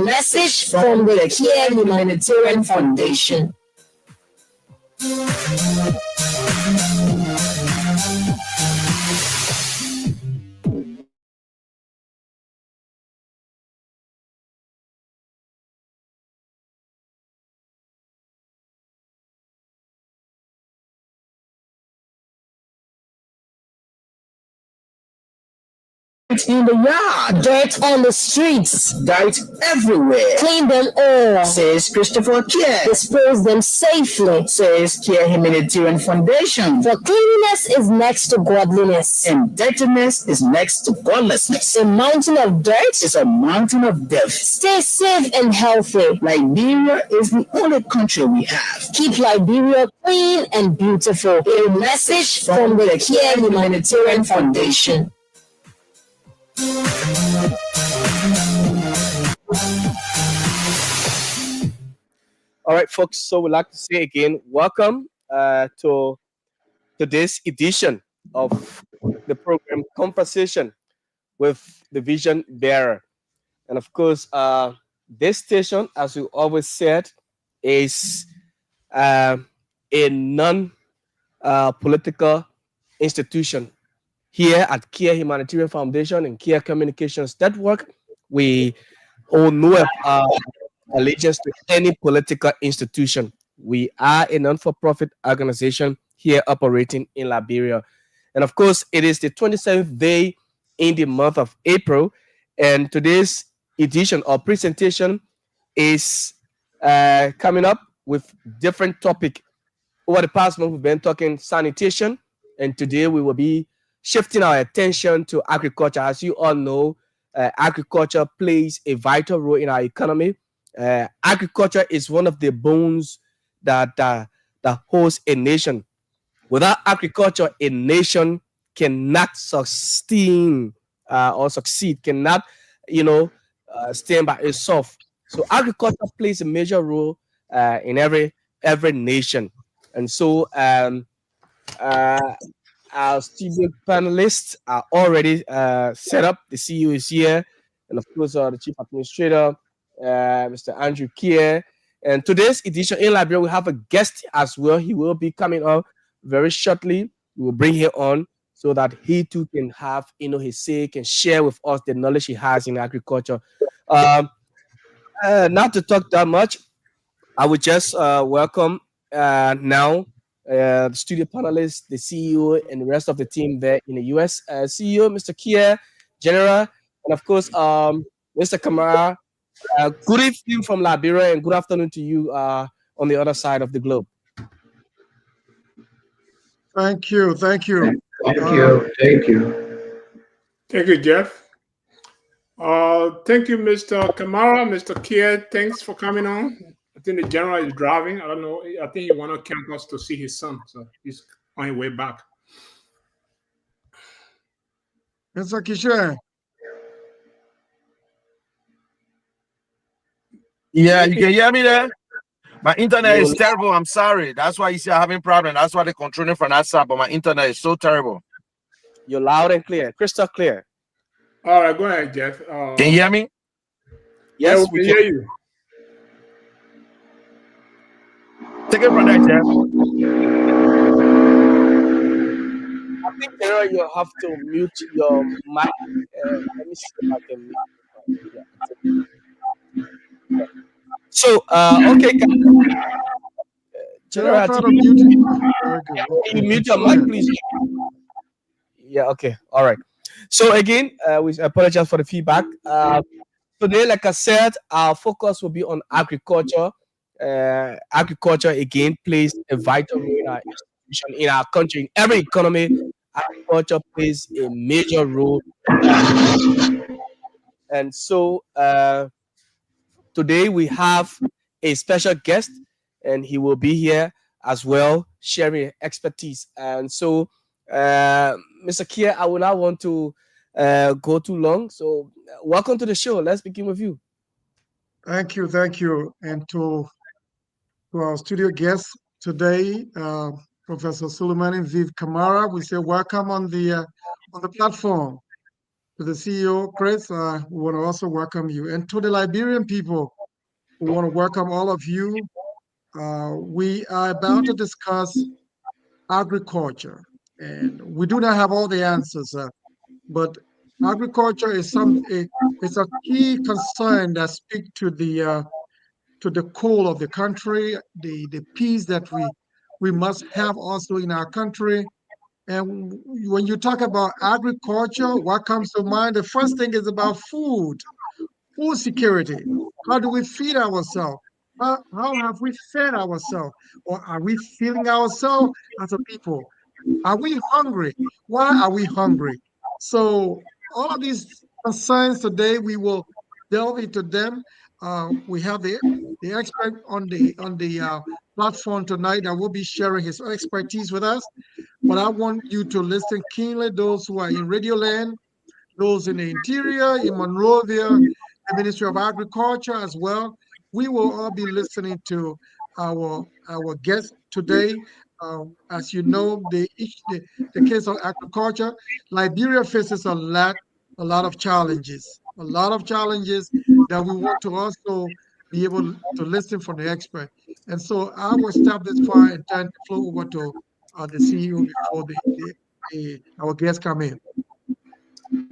message from the Kear Humanitarian Foundation. In the yard, dirt on the streets, dirt everywhere. Clean them all, says Christopher Kear. Dispose them safely, says Kear Humanitarian Foundation. For cleanliness is next to godliness, and dirtiness is next to godlessness. A mountain of dirt is a mountain of death. Stay safe and healthy. Liberia is the only country we have. Keep Liberia clean and beautiful. A message from the Kear Humanitarian Foundation. All right, folks. So we'd like to say again, welcome to this edition of the program Conversation with the Vision Bearer. And of course, this station, as we always said, is a non-political institution. Here at Kear Humanitarian Foundation and Kear Communications Network, we hold no allegiance to any political institution. We are a non-for-profit organization here operating in Liberia. And of course, it is the 27th day in the month of April. And today's edition or presentation is coming up with different topic. Over the past month, we've been talking sanitation. And today we will be shifting our attention to agriculture. As you all know, agriculture plays a vital role in our economy. Agriculture is one of the bones that holds a nation. Without agriculture, a nation cannot sustain or succeed, cannot, stand by itself. So agriculture plays a major role in every nation. And so our studio panelists are already set up. The CEO is here, and of course, the Chief Administrator, Mr. Andrew Kear. And today's edition in Liberia, we have a guest as well. He will be coming on very shortly. We will bring him on so that he too can have, his say, can share with us the knowledge he has in agriculture. Not to talk that much, I would just welcome now the studio panelists, the CEO, and the rest of the team there in the US. CEO, Mr. Kear, General, and of course, Mr. Kamara. Good evening from Liberia and good afternoon to you on the other side of the globe. Thank you. Thank you, Jeff. Thank you, Mr. Kamara, Mr. Kear. Thanks for coming on. I think the general is driving. I don't know. I think he went on campus to see his son, so he's on his way back. Mr. Kishe. Yeah, you can hear me there? My internet is terrible. I'm sorry. That's why you see I'm having problem. That's why they're controlling from that side, but my internet is so terrible. You're loud and clear, crystal clear. All right, go ahead, Jeff. Can you hear me? Yes, we can hear you. Take it from there, Jeff. I think, General, you have to mute your mic. Let me see if I can mute. Yeah. So, okay, General, can you mute your mic, please? Yeah, okay, all right. So again, we apologize for the feedback. Today, like I said, our focus will be on agriculture. Agriculture again plays a vital role in our institution, in our country, in every economy. Agriculture plays a major role, and so today we have a special guest, and he will be here as well, sharing expertise. And so, Mr. Kear, I will not want to go too long. So, welcome to the show. Let's begin with you. Thank you, and to our studio guest today, Professor Suleiman Viv Kamara. We say welcome on the platform. To the CEO, Chris, we want to also welcome you. And to the Liberian people, we want to welcome all of you. We are about to discuss agriculture, and we do not have all the answers, but agriculture is it's a key concern that speaks to the core of the country, the peace that we must have also in our country. And when you talk about agriculture, what comes to mind? The first thing is about food security. How do we feed ourselves? How have we fed ourselves? Or are we feeding ourselves as a people? Are we hungry? Why are we hungry? So all of these concerns today, we will delve into them. We have the expert on the platform tonight that will be sharing his expertise with us. But I want you to listen keenly, those who are in Radio Land, those in the interior, in Monrovia, the Ministry of Agriculture as well. We will all be listening to our guest today. As you know, the case of agriculture, Liberia faces a lot of challenges, that we want to also be able to listen from the expert. And so I will stop this far and turn the floor over to the CEO before our guests come in.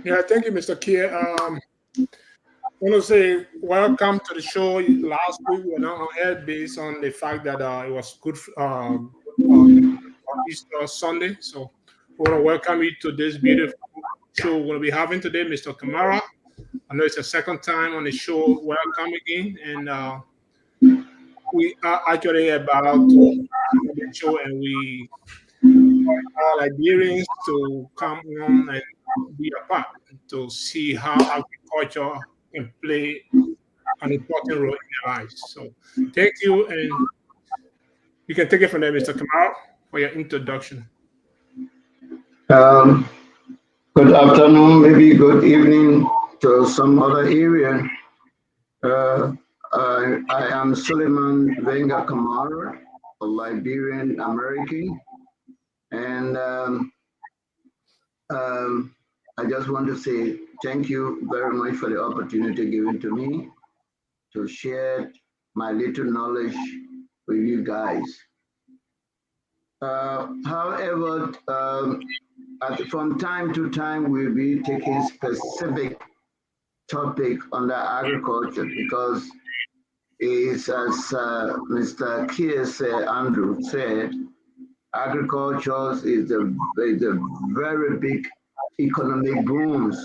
Yeah, thank you, Mr. Kear. I want to say welcome to the show. Last week we were not on air based on the fact that it was good Easter Sunday. So we want to welcome you to this beautiful show we're going to be having today, Mr. Kamara. I know it's the second time on the show. Welcome again. And we are actually about to have the show, and we are Liberians to come on and be a part to see how agriculture can play an important role in their lives. So thank you, and you can take it from there, Mr. Kamal, for your introduction. Good afternoon, maybe good evening to some other area. I am Suleiman Venga Kamara, a Liberian American, and I just want to say thank you very much for the opportunity given to me to share my little knowledge with you guys. However, from time to time, we'll be taking specific topic under agriculture because it's as Mr. Kear Andrew said, agriculture is a very big economic booms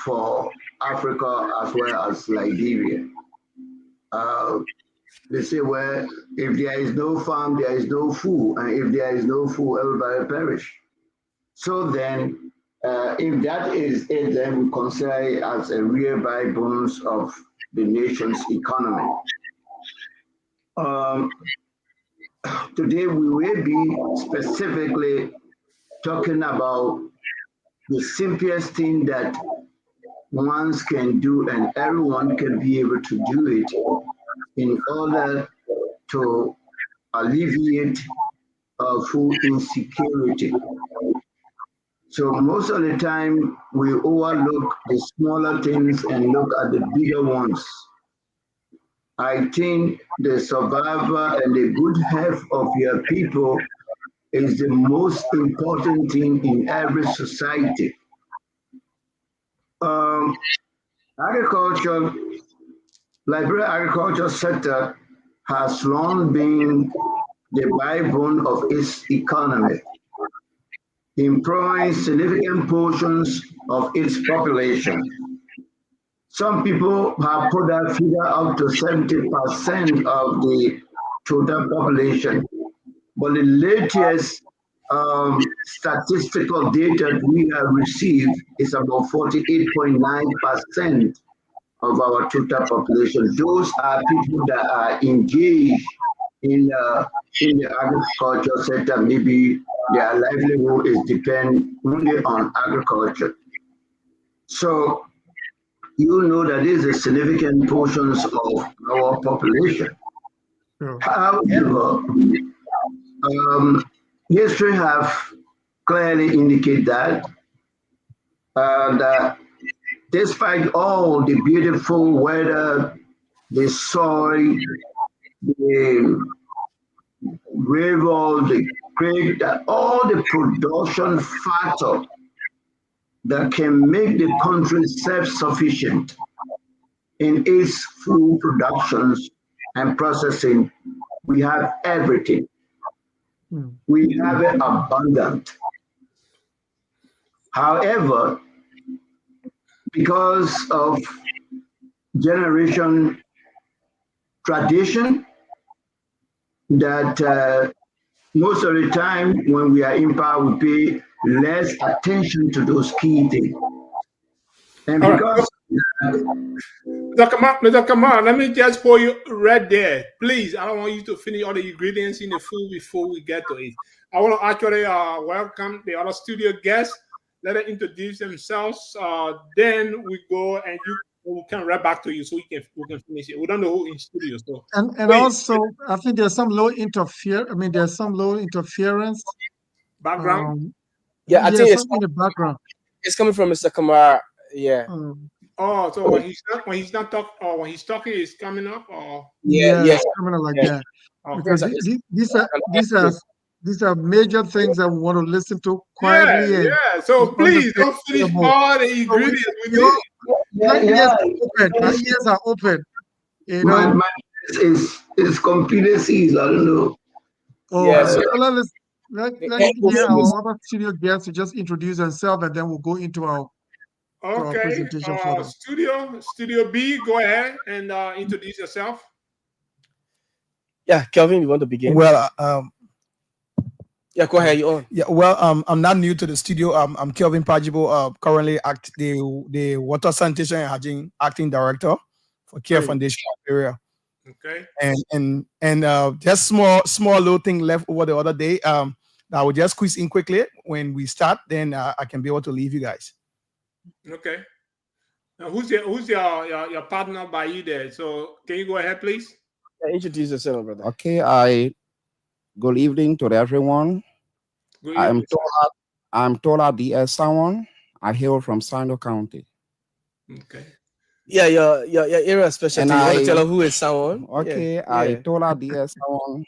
for Africa as well as Liberia. They say, well, if there is no farm, there is no food, and if there is no food, everybody perish. So then, if that is it, then we consider it as a real backbones of the nation's economy. Today, we will be specifically talking about the simplest thing that one can do and everyone can be able to do it in order to alleviate food insecurity. So most of the time, we overlook the smaller things and look at the bigger ones. I think the survival and the good health of your people is the most important thing in every society. Agriculture, Liberia agriculture sector has long been the backbone of its economy, employing significant portions of its population. Some people have put that figure up to 70% of the total population. But the latest statistical data we have received is about 48.9% of our total population. Those are people that are engaged in the agriculture sector. Maybe their livelihood is depend only on agriculture. So you know that this is significant portions of our population. Sure. However, history have clearly indicated that And despite all the beautiful weather, the soil, the river, the creek, all the production factor that can make the country self-sufficient in its food productions and processing, we have everything. We have it abundant. However, because of generation tradition, that most of the time when we are in power, we pay less attention to those key things. And All right. because Mr. Kamara, let me just hold you right there. Please, I don't want you to finish all the ingredients in the food before we get to it. I want to actually welcome the other studio guests. Let them introduce themselves. Then we go and we can right back to you so we can finish it. We don't know who in studio. So And also, I think there's some low interference. I mean, there's some low interference. Background? Yeah, I think it's in the background. It's coming from Mr. Kamara. Yeah. Oh, so when he's not talking, or when he's talking, it's coming up, or it's coming up like that. Oh, Because these are major things that we want to listen to quietly. Yeah. So please don't finish all the ingredients with me. My ears are open. You know, my is completely seized. I don't know. Oh, Yeah, so so- let's hear our other studio guests to just introduce themselves, and then we'll go into our presentation for them. Studio B, go ahead and introduce yourself. Yeah, Kelvin, you want to begin? Well, yeah, go ahead. You on? yeah. Well, I'm not new to the studio. I'm Kelvin Pajibo. Currently, the water sanitation and hygiene acting director for Kear FONDATION area. Okay. And just small little thing left over the other day. I will just squeeze in quickly when we start. Then I can be able to leave you guys. Okay. Now, who's your partner by you there? So can you go ahead, please? Yeah, introduce yourself, brother. Okay, good evening to everyone. Good evening. I'm Tola D.S. Someone. I hail from Sando County. Okay. Yeah, your area specialty. You want to tell her who is someone? Okay, Yeah. I Tola D.S. Someone.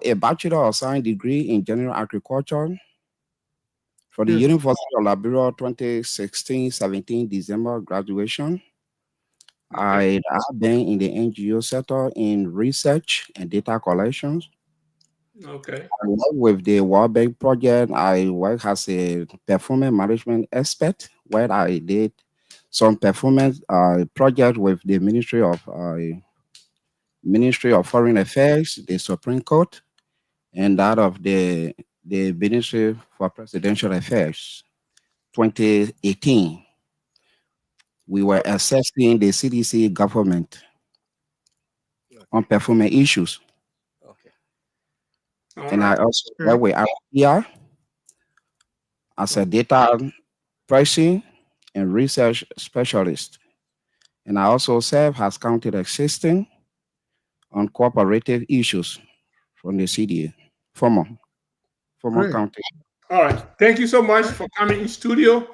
A Bachelor of Science degree in General Agriculture for the University of Liberia 2016-17 December graduation. I have been in the NGO sector in research and data collections. Okay. I work with the World Bank project. I work as a performance management expert, where I did some performance project with the Ministry of Foreign Affairs, the Supreme Court, and that of the Ministry for Presidential Affairs. 2018, we were assessing the CDC government on performance issues. And I also work with Kear as a data pricing and research specialist. And I also serve as county assistant on cooperative issues from the CDA, former county. All right. Thank you so much for coming in studio.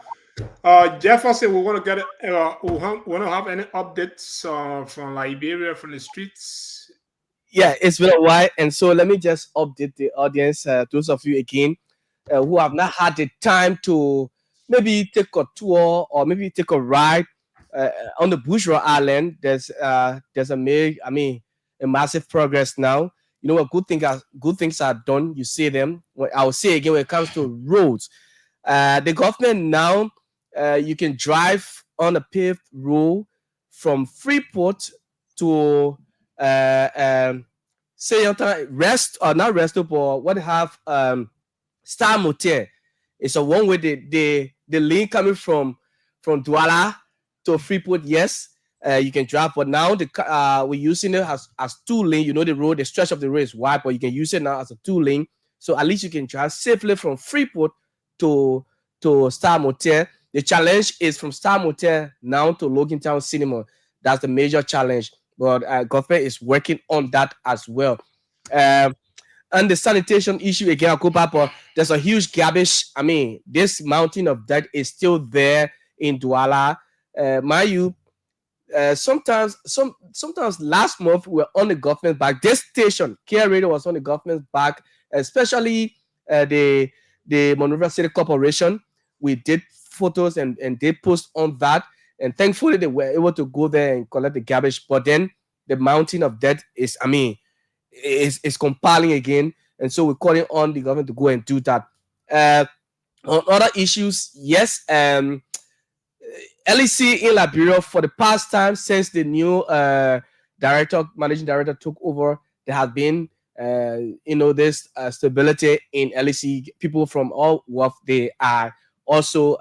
Jefferson, we want to get we want to have any updates from Liberia, from the streets. Yeah, it's been a while, and so let me just update the audience, those of you again who have not had the time to maybe take a tour or maybe take a ride on the Bourgeois Island. There's a massive progress now. You know what? Good things are done. You see them. I will say again when it comes to roads, the government now you can drive on a paved road from Freeport to say rest or not rest up or what have Star Motel. It's a one way the link coming from Douala to Freeport. Yes, you can drive, but now we're using it as two lane. You know the road, the stretch of the road is wide, but you can use it now as a two lane. So at least you can drive safely from Freeport to Star Motel. The challenge is from Star Motel now to Logan Town Cinema. That's the major challenge. But government is working on that as well. And the sanitation issue again, Akupapo, there's a huge garbage. I mean, this mountain of dirt is still there in Douala. Mayu, sometimes last month we were on the government back. This station, Kear Radio, was on the government's back, especially the Monrovia City Corporation. We did photos and they post on that, and thankfully they were able to go there and collect the garbage. But then the mountain of debt is, I mean, is compiling again, and so we're calling on the government to go and do that. On other issues, yes, LEC in Liberia, for the past time since the new managing director took over, there has been this stability in LEC. People from all walks, they are also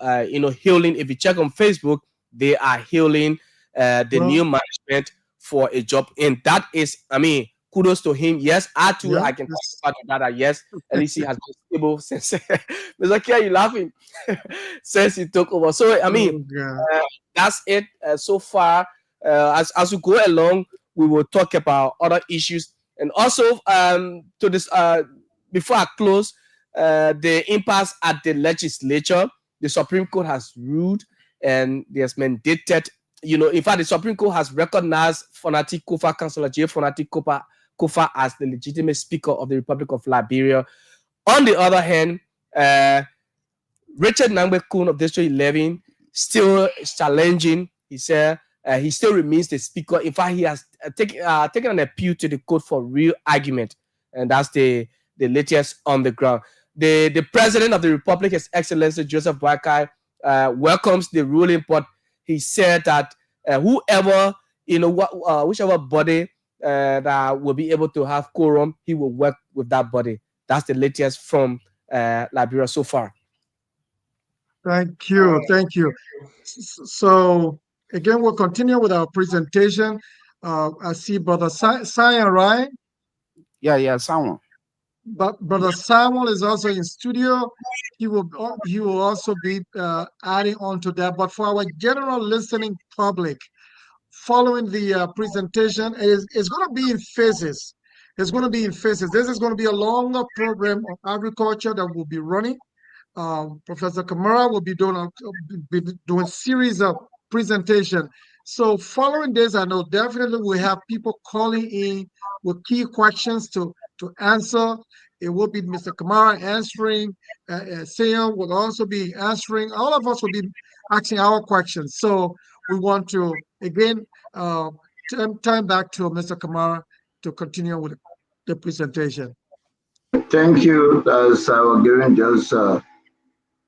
hailing. If you check on Facebook, they are hailing the new management for a job, and that is, I mean, kudos to him. Yes, I too, I can testify to that. Yes, LEC has been stable since. Mr. Kear, you laughing? Since he took over. So I mean, that's it so far. As we go along, we will talk about other issues, and also to this before I close, the impasse at the legislature. The Supreme Court has ruled and there's mandated. In fact, the Supreme Court has recognized Fonati Kofa, Councillor J. Fonati Kofa, as the legitimate Speaker of the Republic of Liberia. On the other hand, Richard Nangbe Kun of District 11 still is challenging. He said he still remains the Speaker. In fact, he has taken an appeal to the court for real argument, and that's the latest on the ground. The President of the Republic, His Excellency Joseph Boakai, welcomes the ruling, but he said that whoever, whichever body that will be able to have quorum, he will work with that body. That's the latest from Liberia so far. Thank you. Thank you. So again, we'll continue with our presentation. I see Brother Sion, right? Yeah, Simon. But Brother Simon is also in studio. He will also be adding on to that. But for our general listening public, following the presentation, it's going to be in phases. It's going to be in phases. This is going to be a longer program on agriculture that will be running. Professor Kamara will be doing series of presentation. So following this, I know definitely we have people calling in with key questions to answer. It will be Mr. Kamara answering. Sam will also be answering. All of us will be asking our questions. So we want to, again, turn back to Mr. Kamara to continue with the presentation. Thank you. As I was giving just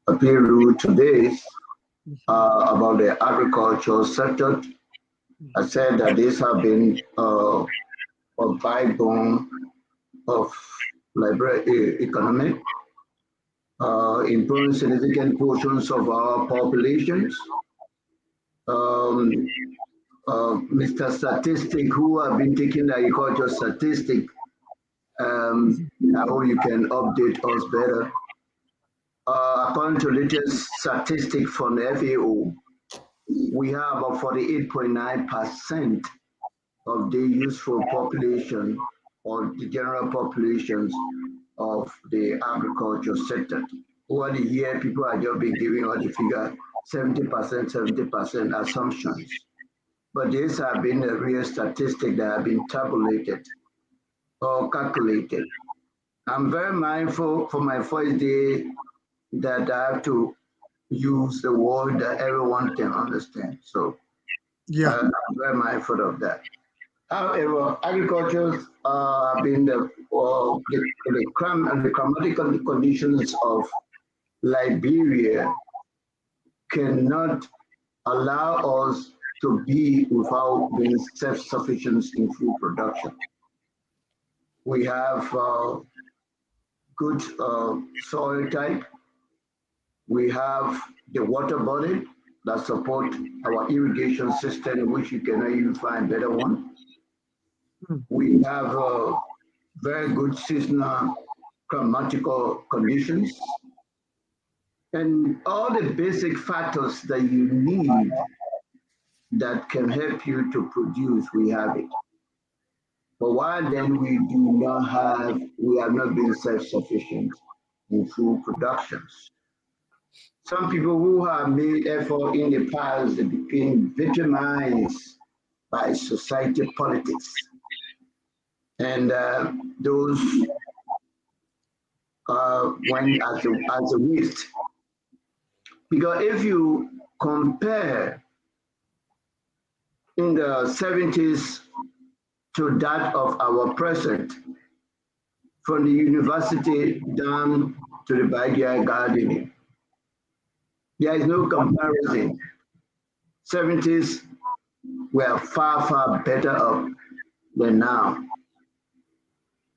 appeal today about the agricultural sector. I said that these have been a backbone of Liberia economy, improving significant portions of our populations. Mr. Statistic, who have been taking the agricultural statistic, I hope you can update us better. According to latest statistic from the FAO, we have about 48.9% of the useful population or the general populations of the agriculture sector. Over the year, people have just been giving out the figure 70% assumptions. But these have been a real statistic that have been tabulated or calculated. I'm very mindful for my first day that I have to use the word that everyone can understand. So yeah, I'm very mindful of that. However, agriculture have been the climatical conditions of Liberia cannot allow us to be without being self-sufficient in food production. We have good soil type. We have the water body that support our irrigation system, which you cannot even find better one. We have very good seasonal climatical conditions. And all the basic factors that you need that can help you to produce, we have it. But why then we have not been self-sufficient in food productions. Some people who have made effort in the past became victimized by society politics. And those went as a waste. Because if you compare in the 70s to that of our present, from the university down to the backyard gardening, there is no comparison. 70s were far, far better off than now,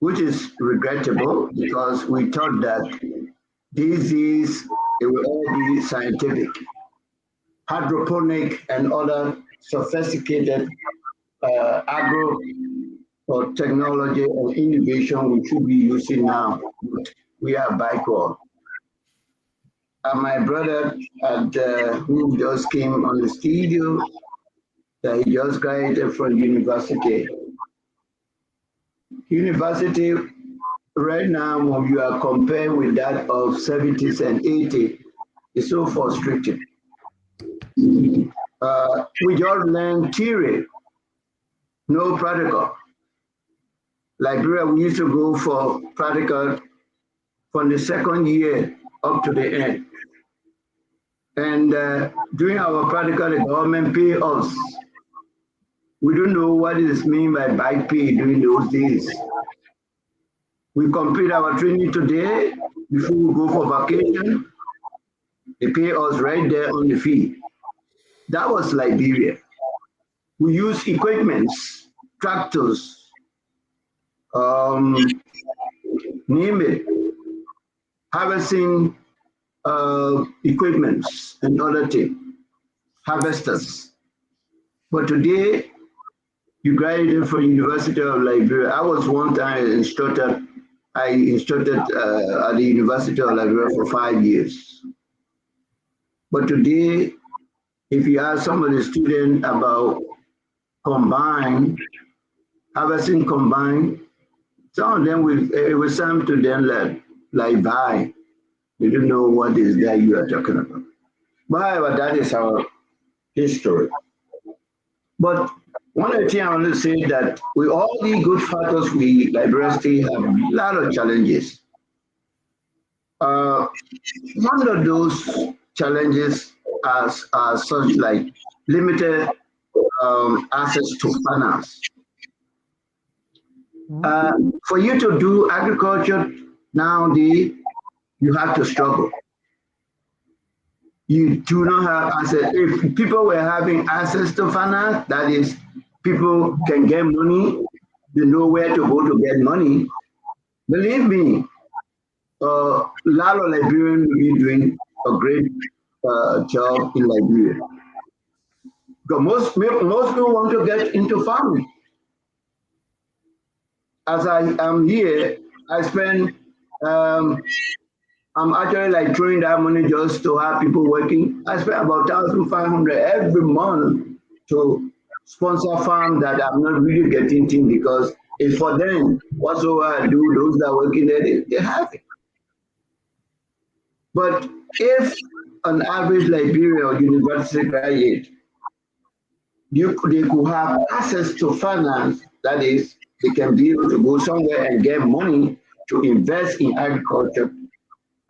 which is regrettable because we thought that these days it will all be scientific, hydroponic, and other sophisticated agro or technology or innovation we should be using now. We are backward. My brother, who just came on the studio, that he just graduated from university. University right now, when you are compared with that of 70s and 80s, is so frustrating. We just learn theory, no practical. Liberia, we used to go for practical from the second year up to the end. And during our practical, the government pay us. We don't know what is mean by back pay during those days. We complete our training today before we go for vacation. They pay us right there on the fee. That was Liberia. We use equipments, tractors, name it, harvesting equipments and other things, harvesters. But today, you graduated from University of Liberia. I was one time instructor. I instructed at the University of Liberia for 5 years. But today, if you ask some of the students about combined, harvesting combined, some of them will sound to them like buy. They don't know what is that you are talking about. But however, that is our history. But one of the things I want to say that with all the good factors we Liberia have a lot of challenges. One of those challenges are such like limited access to finance. For you to do agriculture nowadays, you have to struggle. You do not have access. If people were having access to finance, that is, people can get money, you know where to go to get money. Believe me, a lot of Liberians will be doing a great job in Liberia. Because most people want to get into farming. As I am here, I spend, I'm actually like throwing that money just to have people working. I spend about 1,500 every month to sponsor farms that I'm not really getting things because it's for them. Whatsoever I do, those that are working there, they have it. But if an average Liberian or university graduate, they could have access to finance, that is, they can be able to go somewhere and get money to invest in agriculture,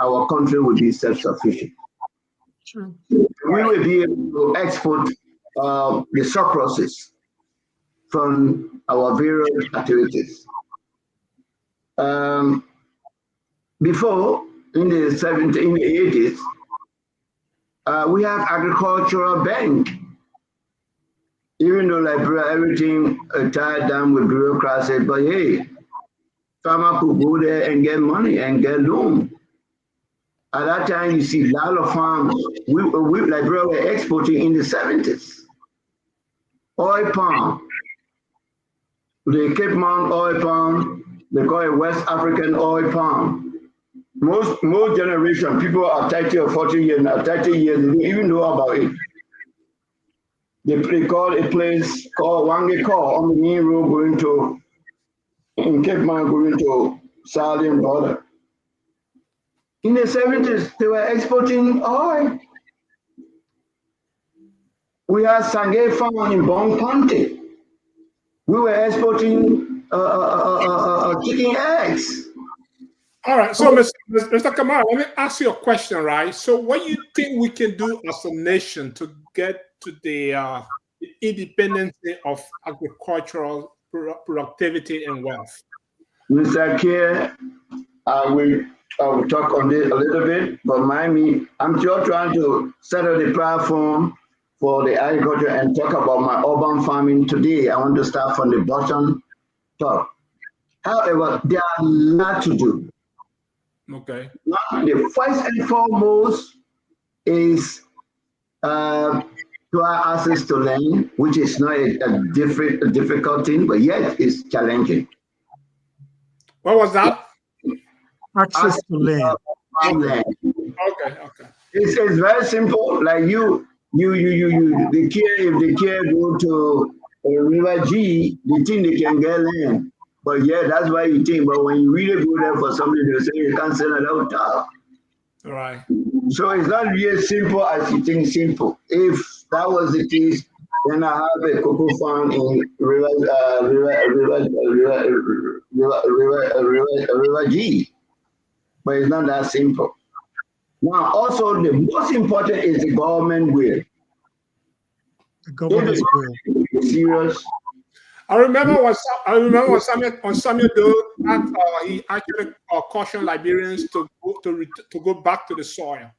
our country will be self-sufficient. True. We will be able to export the surpluses from our various activities. Before, in the 80s, we have agricultural bank. Even though Liberia, everything tied down with bureaucracy, but hey, farmer could go there and get money and get loan. At that time, you see a lot of farms. We Liberia were exporting in the 70s. Oil palm, the Cape Mount oil palm, they call it West African oil palm. Most generation, people are 30 or 40 years now, 30 years, they don't even know about it. They call a place called Wange Call on the main road going to in Cape Mount going to Saudi border. In the 70s, they were exporting oil. We had Sangay Farm in Bon County. We were exporting chicken eggs. All right, so Mr. Kamara, let me ask you a question, right? So what do you think we can do as a nation to get to the independence of agricultural productivity and wealth? Mr. Kear, I will talk on this a little bit, but mind me, I'm just trying to set up the platform for the agriculture and talk about my urban farming today. I want to start from the bottom top. However, there are a lot to do. Okay. The first and foremost is to have access to land, which is not a difficult thing, but yet it's challenging. What was that? Access to land. Farmland. Okay. It's very simple. Like the Kear, if the Kear go to River G, they think they can get land. But yeah, that's why you think. But when you really go there for something, they say you can't sell it out top. Right. So it's not really as simple as you think simple. If that was the case, then I have a cocoa farm in River G. But it's not that simple. Now, also the most important is the government will. The government's will. Serious. I remember when Samuel Doe he actually cautioned Liberians to go back to the soil.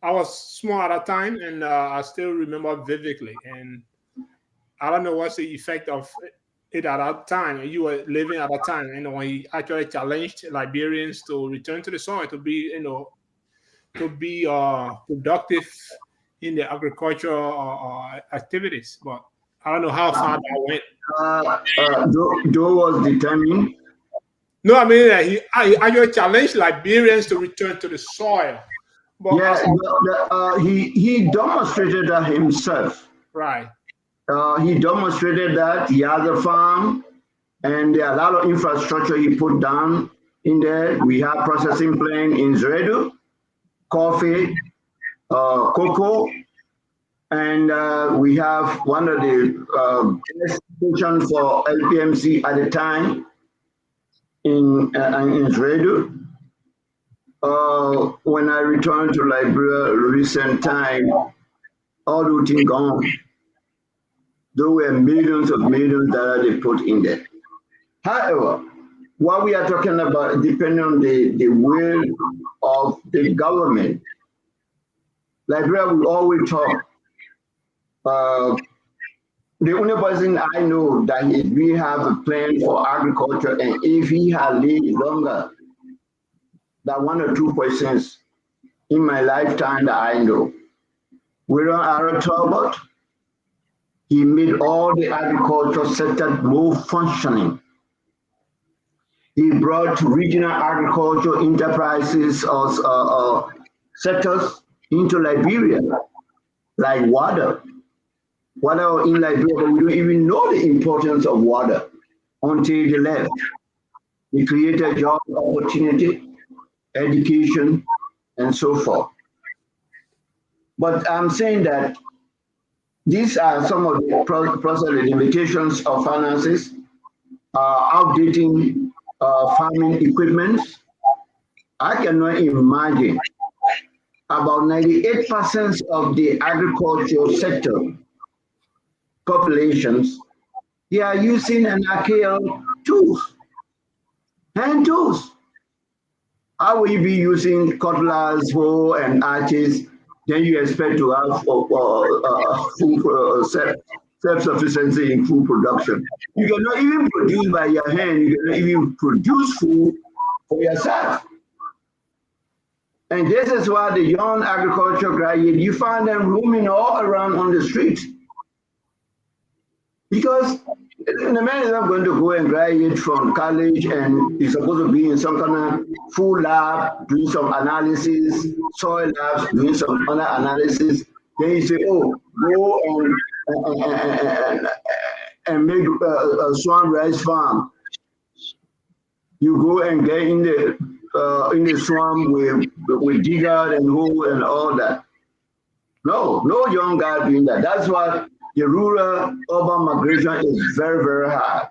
I was small at that time, and I still remember vividly. And I don't know what's the effect of it at that time. You were living at that time, when he actually challenged Liberians to return to the soil to be, productive in the agricultural activities. But I don't know how far that went. Doe was determined. No, I mean he actually challenged Liberians to return to the soil. But yeah, he demonstrated that himself. Right. He demonstrated that he has a farm, and there are a lot of infrastructure he put down in there. We have processing plant in Zredu, coffee, cocoa, and we have one of the best stations for LPMC at the time in Zredu. When I returned to Liberia recent time, all the thing gone. There were millions that they put in there. However, what we are talking about, depending on the will of the government, Liberia will always talk. The only person I know that we have a plan for agriculture, and if he had lived longer than 1 or 2% in my lifetime that I know, we don't Aaron Talbot. He made all the agriculture sector more functioning. He brought regional agriculture enterprises or sectors into Liberia, like water. Water in Liberia, but we don't even know the importance of water until they left. He created job opportunity, education, and so forth. But I'm saying that these are some of the process limitations of finances, outdating farming equipment. I cannot imagine about 98% of the agricultural sector populations, they are using an archaic tools, hand tools. How will you be using cutlass, hoe, and arches? Then you expect to have self-sufficiency in food production. You cannot even produce by your hand. You cannot even produce food for yourself. And this is why the young agriculture graduate, you find them roaming all around on the street. Because the man is not going to go and graduate from college and he's supposed to be in some kind of food lab, doing some analysis, soil labs, doing some other analysis. Then you say, oh, go and make a swan rice farm. you go and get in the swamp with digger and hoe and all that. No young guy doing that. That's why the rural urban migration is very, very hard.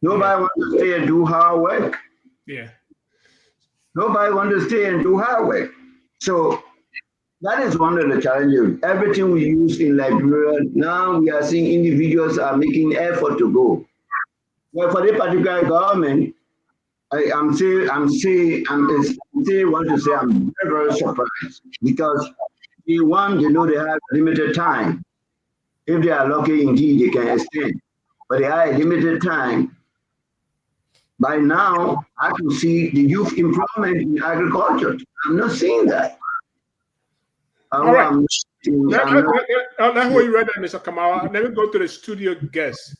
Nobody wants to stay and do hard work. Yeah. Nobody wants to stay and do hard work. So that is one of the challenges. Everything we use in Liberia, now we are seeing individuals are making effort to go. But for the particular government, I want to say I'm very, very surprised because they know they have limited time. If they are lucky, indeed, they can extend. But they have a limited time. By now, I can see the youth employment in agriculture. I'm not seeing that. All right. That's what you read there, Mr. Kamara. Let me go to the studio guest.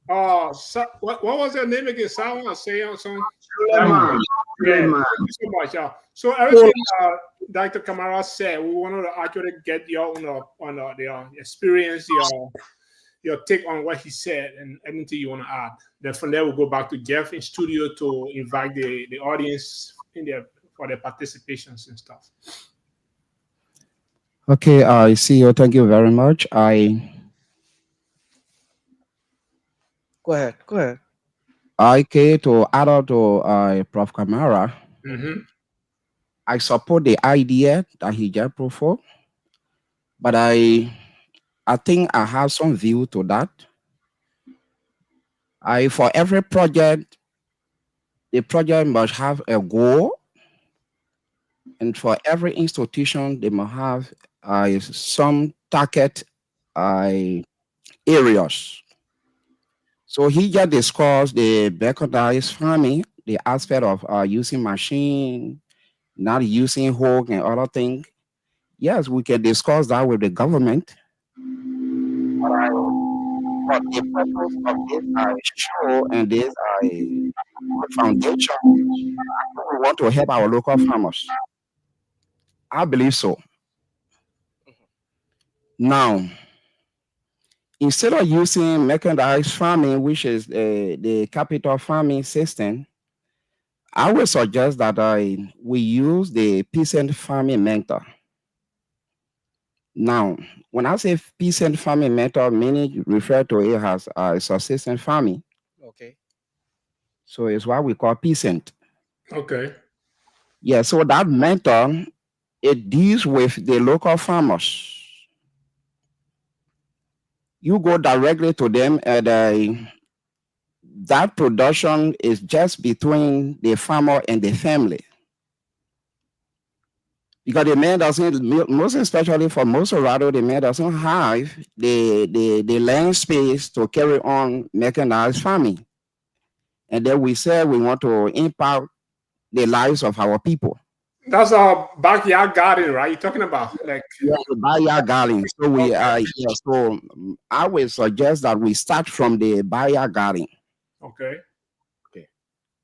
What was your name again? Sawa? Say something. Suleiman. Thank you so much. So everything Dr. Kamara said, we wanted to actually get your the experience, your take on what he said, and anything you want to add. Then from there, we'll go back to Jeff in studio to invite the audience in there for their participations and stuff. Okay, CEO, thank you very much. Go ahead. To add on to Prof. Kamara, I support the idea that he just put forth, but I think I have some view to that. For every project, the project must have a goal, and for every institution, they must have some target areas. So he just discussed the mechanized farming, the aspect of using machine, not using hog and other things. Yes, we can discuss that with the government. But the purpose of this show and this foundation, we want to help our local farmers. I believe so. Now, instead of using mechanized farming, which is the capital farming system, I would suggest that we use the peasant farming method. Now, when I say peasant farming method, meaning refer to it as subsistence farming. Okay. So it's what we call peasant. Okay. Yeah, so that method, it deals with the local farmers. You go directly to them, and that production is just between the farmer and the family. Because the man doesn't, most especially for Mosorado, the man doesn't have the land space to carry on mechanized farming. And then we say we want to impact the lives of our people. That's our backyard garden, right? You're talking about the backyard garden. So we so I would suggest that we start from the backyard garden. Okay.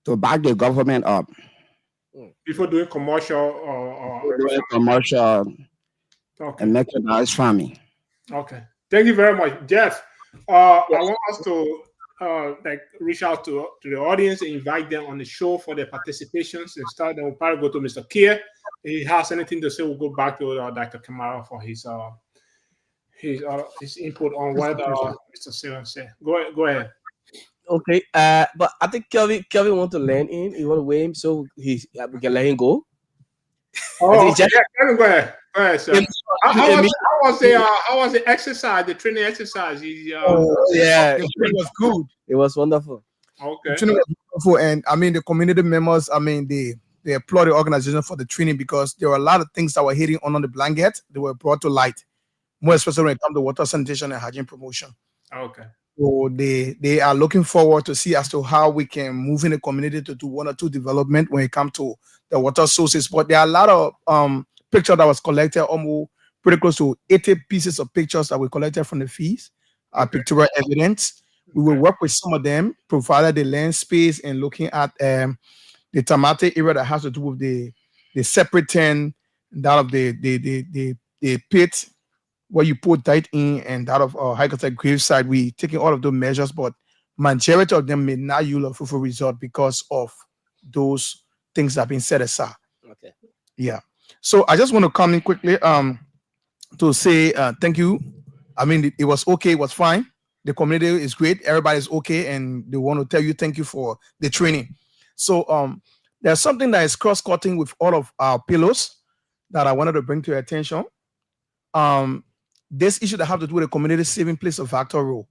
To back the government up. Before doing commercial and mechanized farming. Okay. Thank you very much, Jeff. I want us to reach out to the audience and invite them on the show for their participations and start. Then we'll probably go to Mr. Kear. If he has anything to say, we'll go back to Dr. Kamara for his input on what Mr. Sarah said. Go ahead. Okay, but I think Kelvin want to land in. He want to weigh him, so we can let him go. Oh, okay. Kevin, go ahead. Go ahead, sir. How was the exercise, the training exercise? It was good. It was wonderful. Okay. The training was wonderful, and I mean the community members. I mean they applaud the organization for the training because there were a lot of things that were hitting on the blanket. They were brought to light, more especially when it comes to water sanitation and hygiene promotion. Okay. So they are looking forward to see as to how we can move in the community to do one or two development when it comes to the water sources. But there are a lot of pictures that was collected, almost pretty close to 80 pieces of pictures that we collected from the fees, pictorial evidence. We will work with some of them, provided the land space and looking at the Tamate area that has to do with the separate tent, that of the pit where you put dirt in, and that of High Graveside. We taking all of those measures, but majority of them may not use a fruitful result because of those things that have been set aside. Okay. Yeah. So I just want to come in quickly to say thank you. I mean, it was okay, it was fine. The community is great, everybody's okay, and they want to tell you thank you for the training. So there's something that is cross-cutting with all of our pillars that I wanted to bring to your attention. This issue that have to do with the community saving plays a vital role.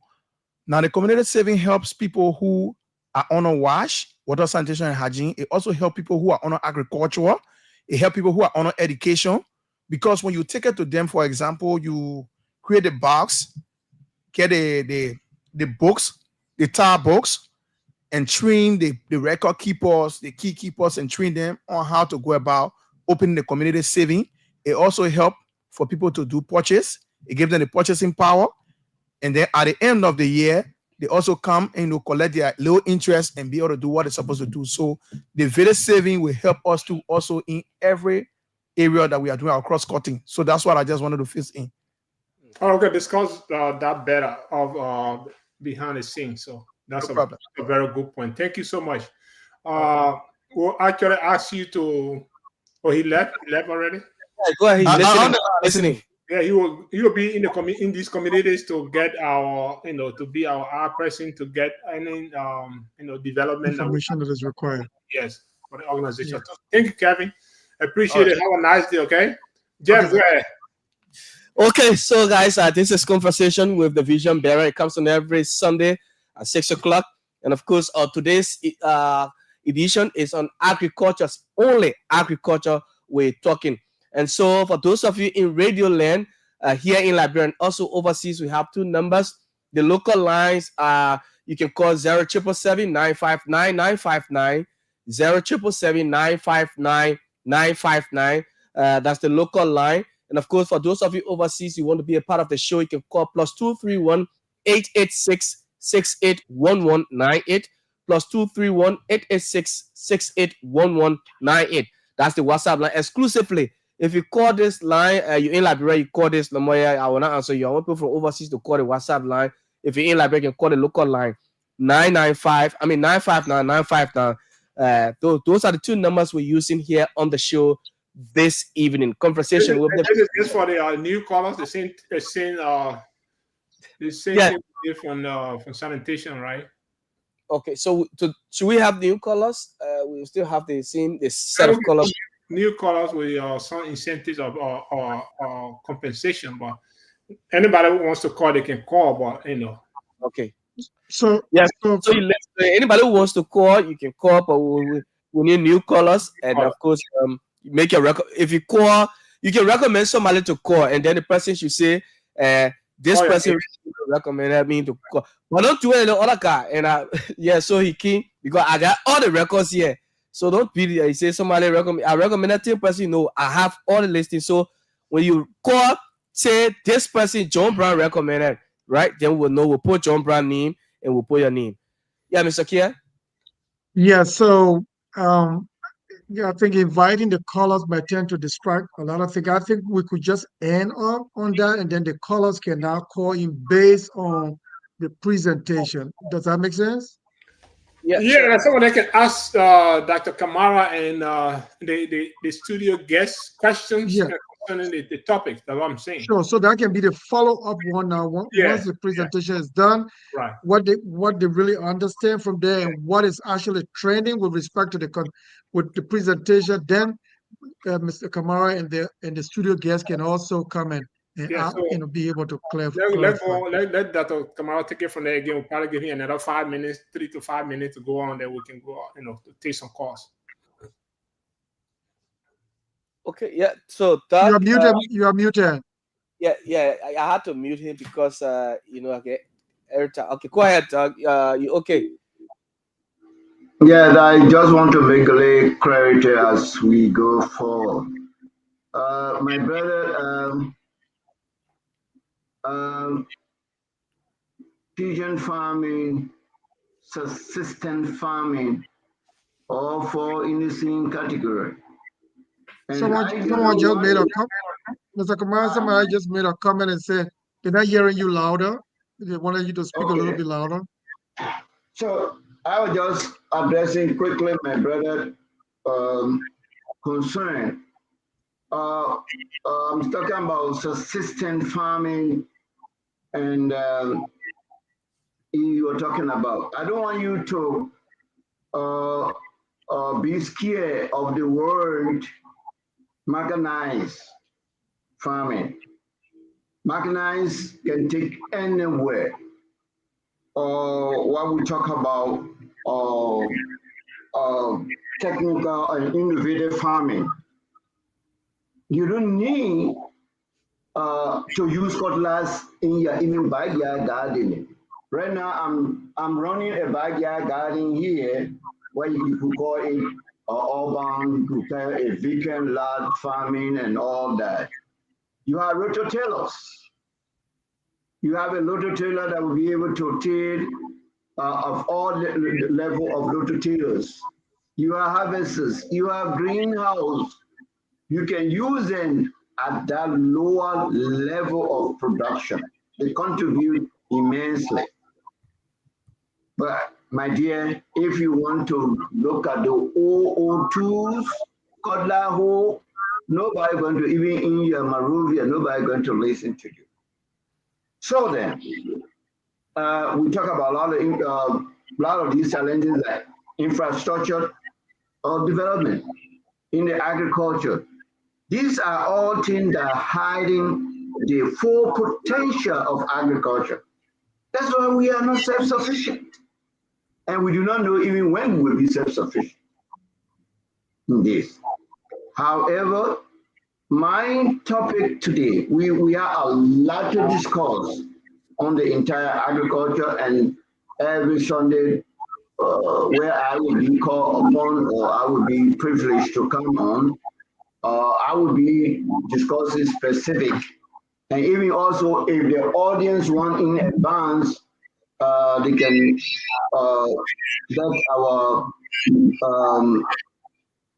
Now, the community saving helps people who are under WASH, water, sanitation, and hygiene. It also helps people who are under agriculture. It helps people who are under education. Because when you take it to them, for example, you create a box, get the books, the tar books, and train the record keepers, the key keepers, and train them on how to go about opening the community saving. It also helps for people to do purchase. It gives them the purchasing power. And then at the end of the year, they also come and collect their low interest and be able to do what they're supposed to do. So the village saving will help us to also in every area that we are doing our cross-cutting. So that's what I just wanted to fit in. Okay, discuss that better of behind the scenes. So that's No a very good point. Thank you so much. We'll actually ask you to. Oh, he left. He left already. Yeah, go ahead. He's listening. Yeah, he will be in these communities to get our to be our person to get any development information that is required. Yes, for the organization. Yeah. So thank you, Kevin. Appreciate it. Have a nice day. Okay, Jeff. Okay. Go ahead. Okay, so guys, this is Conversation with the Vision Bearer. It comes on every Sunday at 6 o'clock. And of course, today's edition is on agriculture, only agriculture we're talking. And so for those of you in Radio Land, here in Liberia and also overseas, we have two numbers. The local lines are, you can call 0777-959-959, 0777-959-959. That's the local line. And of course, for those of you overseas, you want to be a part of the show, you can call +231-886-681198, +231-886-681198. That's the WhatsApp line exclusively. If you call this line, you're in Liberia, you call this number, I will not answer you. I want people from overseas to call the WhatsApp line. If you're in Liberia, you can call the local line 959-959. Those are the two numbers we're using here on the show this evening. Conversation with the this for the new callers, the same thing from sanitation, right? Okay, so should we have new callers? We still have the set of callers. New callers with some incentives or compensation, but anybody who wants to call, they can call. But Okay. So yes. So anybody who wants to call, you can call. But we need new callers, and of course, make your record. If you call, you can recommend somebody to call, and then the person should say, "This person recommended me to call." But don't do any other guy. And so he came because I got all the records here. So don't be there. You say somebody recommend. I recommend that person. I have all the listings. So when you call, say this person John Brown recommended, right? Then we'll know. We'll put John Brown name and we'll put your name. Yeah, Mr. Kear. Yeah. So I think inviting the callers might tend to distract a lot of things. I think we could just end up on that, and then the callers can now call in based on the presentation. Does that make sense? Yeah, someone that can ask Dr. Kamara and the studio guests questions concerning the topic. That's what I'm saying. Sure. So that can be the follow-up one now. Once the presentation is done, right? What they really understand from there, and what is actually trending with respect to the presentation. Then Mr. Kamara and the studio guests can also come and be able to clarify. Let Dr. Kamara take it from there again. We'll probably give him another 5 minutes, 3 to 5 minutes to go on. Then we can go, to take some calls. Okay. Yeah. So that you are muted. Yeah. I had to mute him because okay. Every time. Okay. Go ahead. You okay? Yeah, I just want to make a clarity as we go forward. My brother. Fusion farming, subsistence farming, all fall in the same category. And someone just made a comment. Mr. Kamara, somebody just made a comment and said, "They're not hearing you louder. They wanted you to speak a little bit louder." So I was just addressing quickly my brother concern. I'm talking about subsistence farming, and you were talking about. I don't want you to be scared of the word mechanized farming. Mechanized can take anywhere. Or what we talk about technical and innovative farming. You don't need to use cutlass in your even backyard gardening. Right now, I'm running a backyard garden here, where you could call it urban, you could call it vegan large farming and all that. You have rototillers. You have a rototiller that will be able to till of all level of rototillers. You have harvesters. You have greenhouse. You can use them at that lower level of production. They contribute immensely. But my dear, if you want to look at the old tools, cutler hoe, nobody going to, even in your Marovia, nobody going to listen to you. So then, we talk about a lot of these challenges like infrastructure or development in the agriculture. These are all things that are hiding the full potential of agriculture. That's why we are not self-sufficient. And we do not know even when we will be self-sufficient in this. However, my topic today, we have a lot to discuss on the entire agriculture, and every Sunday where I will be called upon or I will be privileged to come on, I will be discussing specific. And even also, if the audience want in advance, they can get our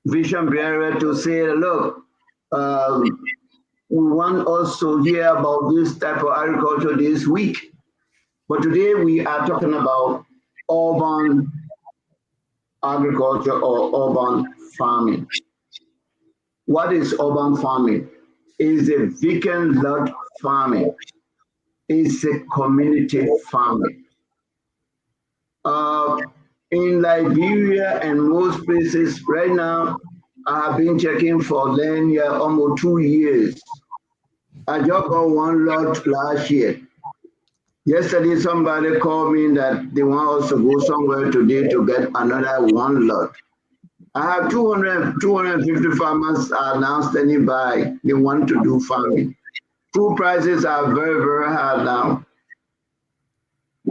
vision bearer to say, look, we want us to hear about this type of agriculture this week. But today we are talking about urban agriculture or urban farming. What is urban farming? It's a vacant lot farming. It's a community farming. In Liberia and most places right now, I have been checking for land here almost 2 years. I just got one lot last year. Yesterday, somebody called me that they want us to go somewhere today to get another one lot. I have 250 farmers are now standing by. They want to do farming. Food prices are very, very high now.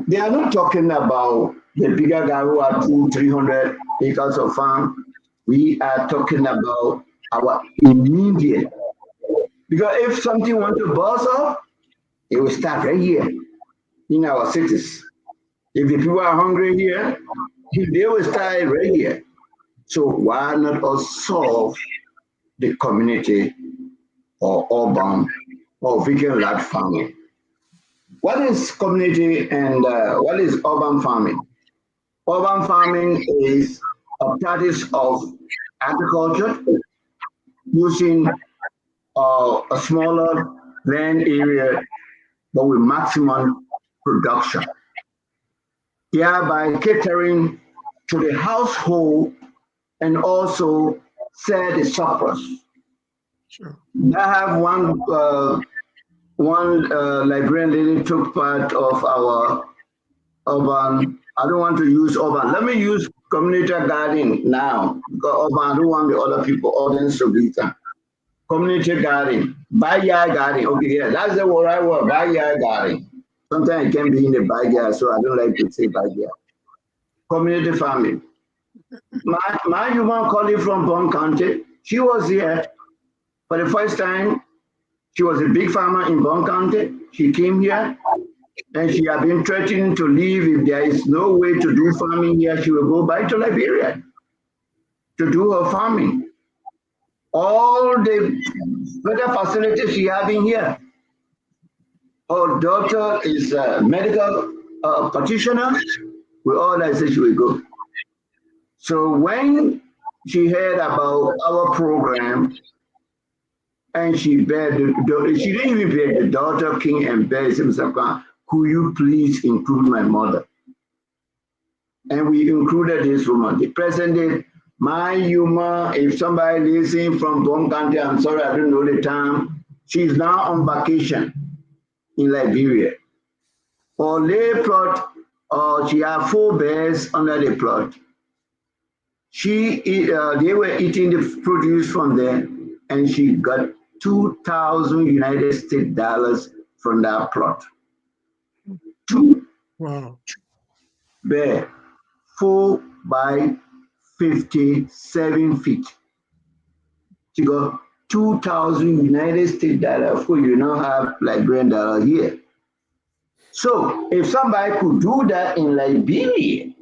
They are not talking about the bigger guy who have 200-300 acres of farm. We are talking about our immediate. Because if something wants to bust up, it will start right here in our cities. If the people are hungry here, they will start right here. So why not us solve the community or urban or vegan large farming? What is community and what is urban farming? Urban farming is a practice of agriculture using a smaller land area but with maximum production, thereby catering to the household and also sell the surplus. Sure. I have one Liberian lady took part of our urban. I don't want to use urban. Let me use community gardening now, because urban, I don't want the other people, audience to be there. Community gardening, backyard gardening. Okay, yeah, that's the word I want, backyard gardening. Sometimes it can be in the backyard, so I don't like to say backyard. Community farming. My human colleague from Bond County, she was here for the first time. She was a big farmer in Bond County. She came here and she had been threatening to leave if there is no way to do farming here. She will go back to Liberia to do her farming. All the better facilities she having here. Her daughter is a medical practitioner. With all that, said she will go. So when she heard about our program, and she begged, she didn't even beg the daughter king and begged himself, could you please include my mother? And we included this woman. The president, my Yuma, if somebody listening from Bon Country, I'm sorry, I don't know the time. She's now on vacation in Liberia. Or lay plot, she had 4 bears under the plot. They were eating the produce from there, and she got 2,000 United States dollars from that plot. 2. Wow. Bear, 4 by 57 feet. She got 2,000 United States dollars. For you now have Liberian dollar here. So if somebody could do that in Liberia,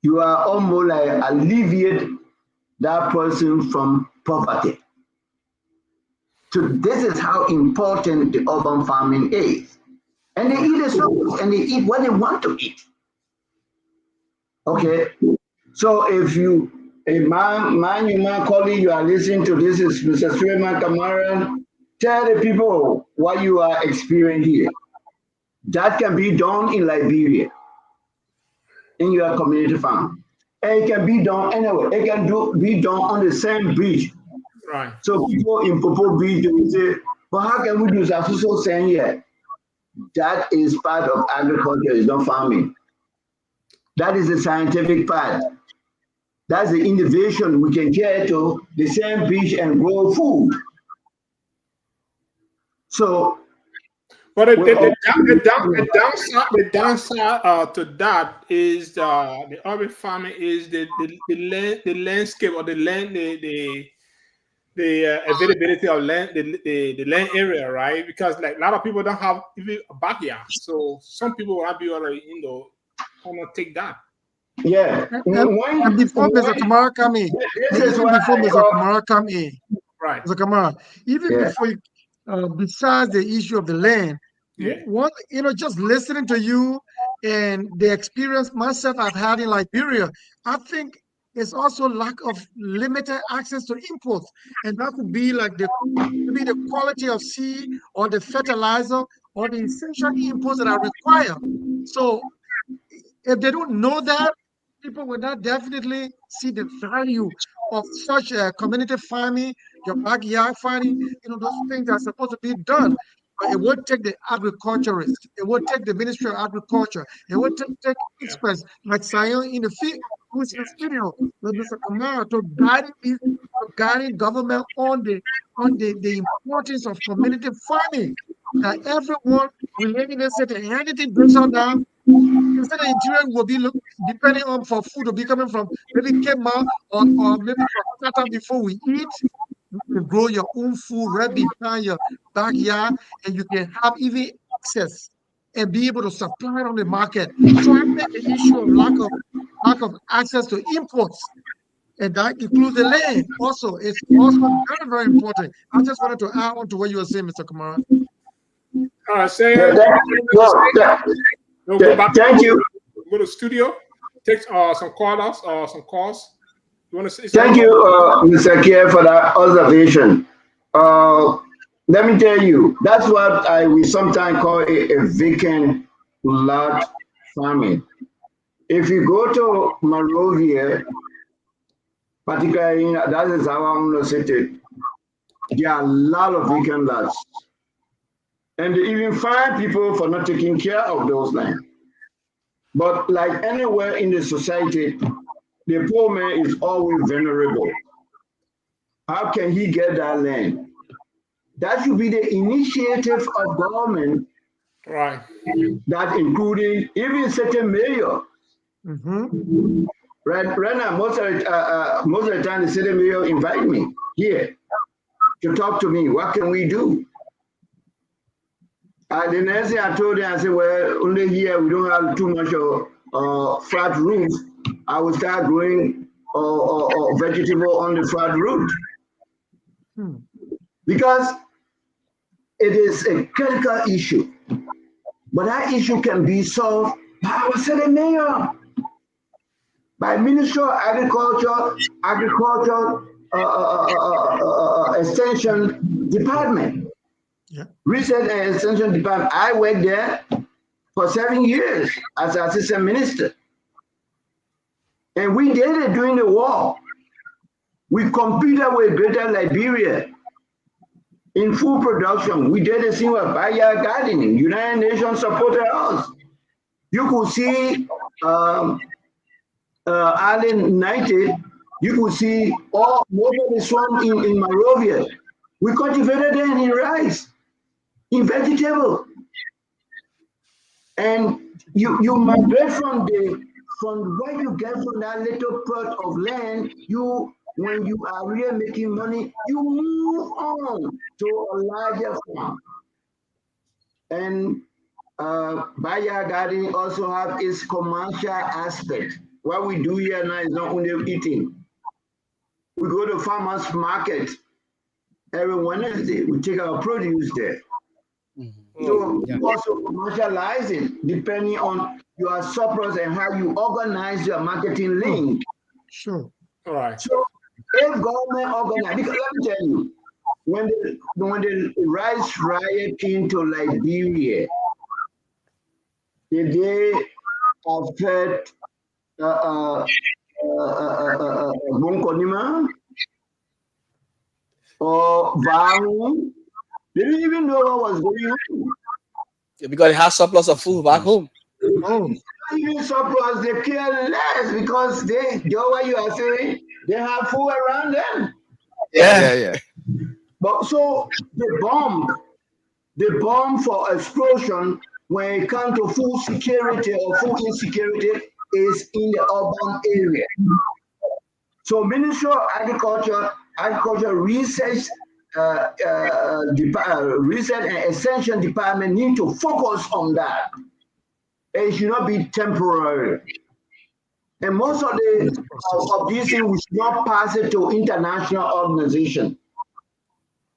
you are almost like alleviate that person from poverty. So this is how important the urban farming is. And they eat as well, and they eat what they want to eat. Okay. So if you, a man, you man calling, you are listening to this is Mr. Suleiman Kamara, tell the people what you are experiencing here. That can be done in Liberia, in your community farm. And it can be done anywhere. It can be done on the same beach. Right. So people in Popo Beach, they will say, well, how can we do that? So saying here, that is part of agriculture, it's not farming. That is the scientific part. That's the innovation we can get to the same beach and grow food. So, but the downside to that is the urban farming is the landscape or the land, the availability of land, the land area, right? Because like a lot of people don't have even a backyard, so some people will be already cannot take that. Yeah. And before Mr. Kamara come in, Right. Mr. Kamara, even before you, besides the issue of the land, what just listening to you and the experience myself I've had in Liberia, I think there's also lack of limited access to imports, and that could be like maybe the quality of seed or the fertilizer or the essential inputs that are required. So if they don't know that, people will not definitely see the value of such community farming, your backyard farming, those things are supposed to be done. But it would take the agriculturist, it would take the Ministry of Agriculture, it would take experts like Sion in the field, who's in the studio with Mr. Kamara to guide government on the importance of community farming. That everyone will live in a certain anything breaks on down. Instead of interior will be depending on for food will be coming from maybe Kema or maybe from Tata before we eat. You can grow your own food right behind your backyard, and you can have even access and be able to supply it on the market. So I think the issue of lack of access to imports, and that includes the land also, it's also very, very important. I just wanted to add on to what you were saying, Mr. Kamara. Thank you. Go to studio, take some calls. You want to say Thank you, Mr. Kear, for that observation. Let me tell you, that's what we sometimes call a vacant lot farming. If you go to Monrovia, particularly that is our own city, there are a lot of vacant lots. And they even fine people for not taking care of those lands. But like anywhere in the society, the poor man is always vulnerable. How can he get that land? That should be the initiative of government, right? That including even certain mayor. Mm-hmm. Right now, most of the time, the city mayor invite me here to talk to me. What can we do? The next thing I told them, I said, well, only here we don't have too much flat roofs. I will start growing vegetable on the flat roof. Because it is a critical issue. But that issue can be solved by our city mayor, by Ministry of Agriculture, Extension Department. Yeah. Research and Extension Department. I worked there for 7 years as assistant minister. And we did it during the war. We competed with Greater Liberia in food production. We did the same with backyard gardening. United Nations supported us. You could see Island 90, you could see most of the swamp in Monrovia. We cultivated them in rice, in vegetable. And you migrate from what you get from that little plot of land, when you are really making money, you move on to a larger farm. And backyard gardening also have its commercial aspect. What we do here now is not only eating. We go to farmers market every Wednesday. We take our produce there. So also commercializing depending on your surplus and how you organize your marketing link. Sure. All right. So if government organize, because let me tell you, when the rice riot came to Liberia, did they affect Bunkonima or Vahu? They didn't even know what was going on. Yeah, because they have surplus of food back home. Oh, Even surplus, they care less because they know what you are saying. They have food around them. Yeah. But so the bomb for explosion when it comes to food security or food insecurity is in the urban area. So Ministry of Agriculture Research, Research and Extension Department need to focus on that. It should not be temporary. And most of these things, we should not pass it to international organization.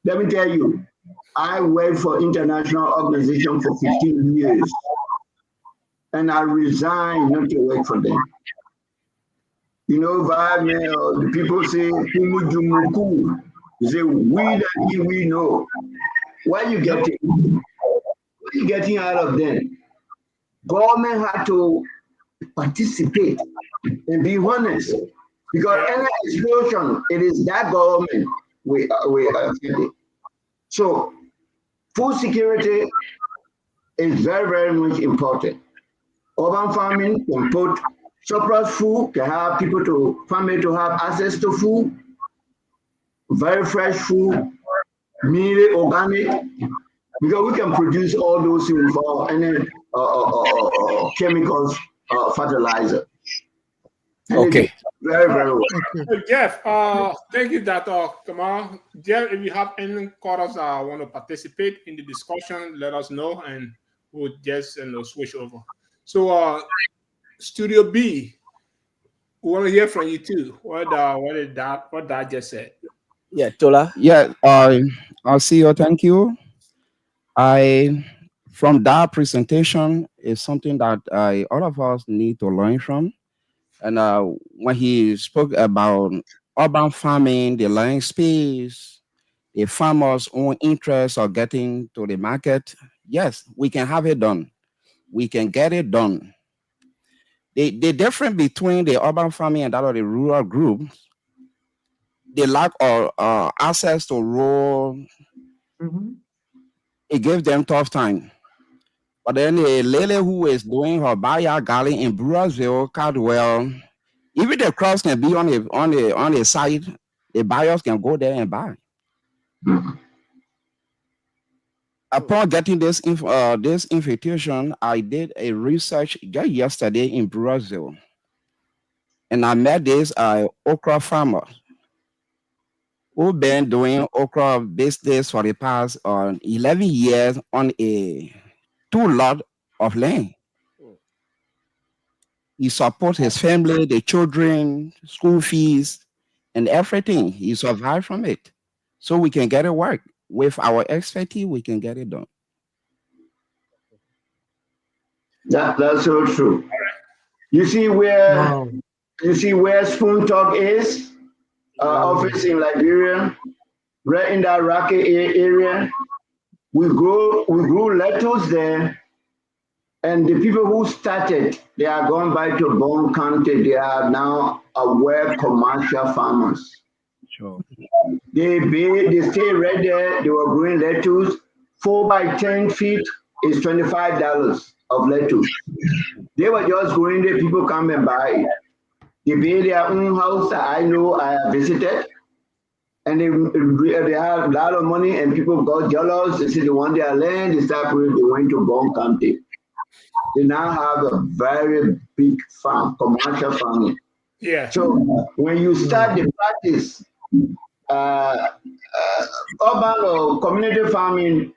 Let me tell you, I worked for international organization for 15 years. And I resigned not to work for them. You know, the people say, you say, we know. What are you getting? What are you getting out of them? Government had to participate and be honest. Because any explosion, it is that government we are affected. So food security is very, very much important. Urban farming can put surplus food, can have family to have access to food, very fresh food, mainly organic, because we can produce all those things without any chemicals, fertilizer. Okay. Very, very well. Jeff, thank you, Dr. Kamal. Jeff, if you have any callers that want to participate in the discussion, let us know and we'll just switch over. So, Studio B, we want to hear from you too. What that just said. Yeah, Tola. Yeah, I'll see you. Thank you. From that presentation is something that all of us need to learn from. And when he spoke about urban farming, the land space, the farmers' own interest of getting to the market, yes, we can have it done. We can get it done. The difference between the urban farming and that of the rural groups, the lack of access to rural, it gives them tough time. But then the lady who is doing her backyard garden in Brazil, Caldwell, even the crops can be on the site. The buyers can go there and buy. Upon getting this invitation, I did a research just yesterday in Brazil, and I met this okra farmer who've been doing okra business for the past 11 years on a 2 lot of land. He supports his family, the children, school fees, and everything. He survived from it. So we can get it work. With our expertise, we can get it done. That's so true. You see where Wow. Spoon Talk is? Office in Liberia, right in that rocky area. We grew lettuce there, and the people who started, they are gone back to Bone County. They are now aware commercial farmers. Sure. They stay right there. They were growing lettuce. 4 by 10 feet is $25 of lettuce. They were just growing there. People come and buy it. They build their own house that I know I have visited. And they had a lot of money, and people got jealous. They said they want their land. They started. They went to Bone County. They now have a very big farm, commercial farming. Yeah. So when you start the practice, urban or community farming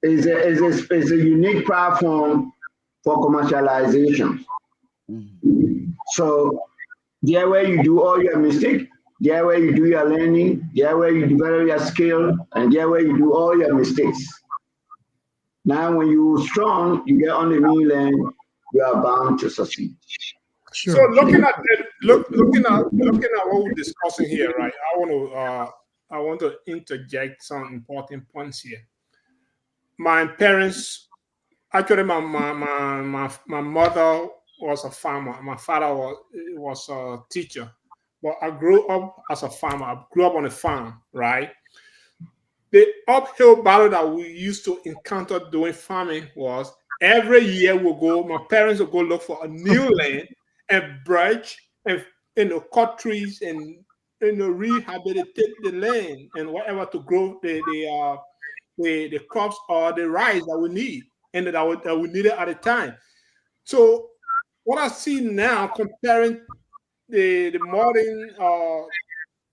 is a unique platform for commercialization. So there where you do all your mistakes, there where you do your learning, there where you develop your skill, and there where you do all your mistakes. Now, when you're strong, you get on the mainland, you are bound to succeed. Sure. So looking at what we're discussing here, right? I want to interject some important points here. My parents, actually, my mother was a farmer. My father was a teacher, but I grew up as a farmer. I grew up on a farm, right? The uphill battle that we used to encounter doing farming was every year my parents would go look for a new land and branch and cut trees and rehabilitate the land and whatever to grow the crops or the rice that we need and that we needed at the time. So what I see now comparing the modern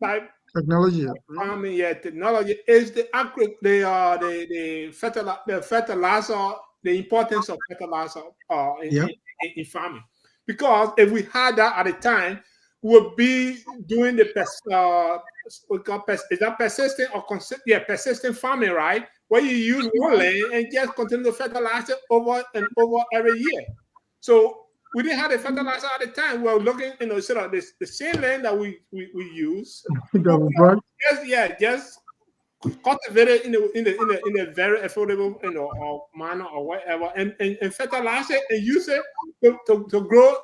type Technology. farming, technology is the fertilizer, the importance of fertilizer in farming. Because if we had that at the time, we'll be doing the persistent or persistent farming, right? Where you use one land and just continue to fertilize it over and over every year. So we didn't have the fertilizer at the time. We were looking, sort of the same land that we use. Just cultivate it in a very affordable, manner or whatever, and fertilize it and use it to grow,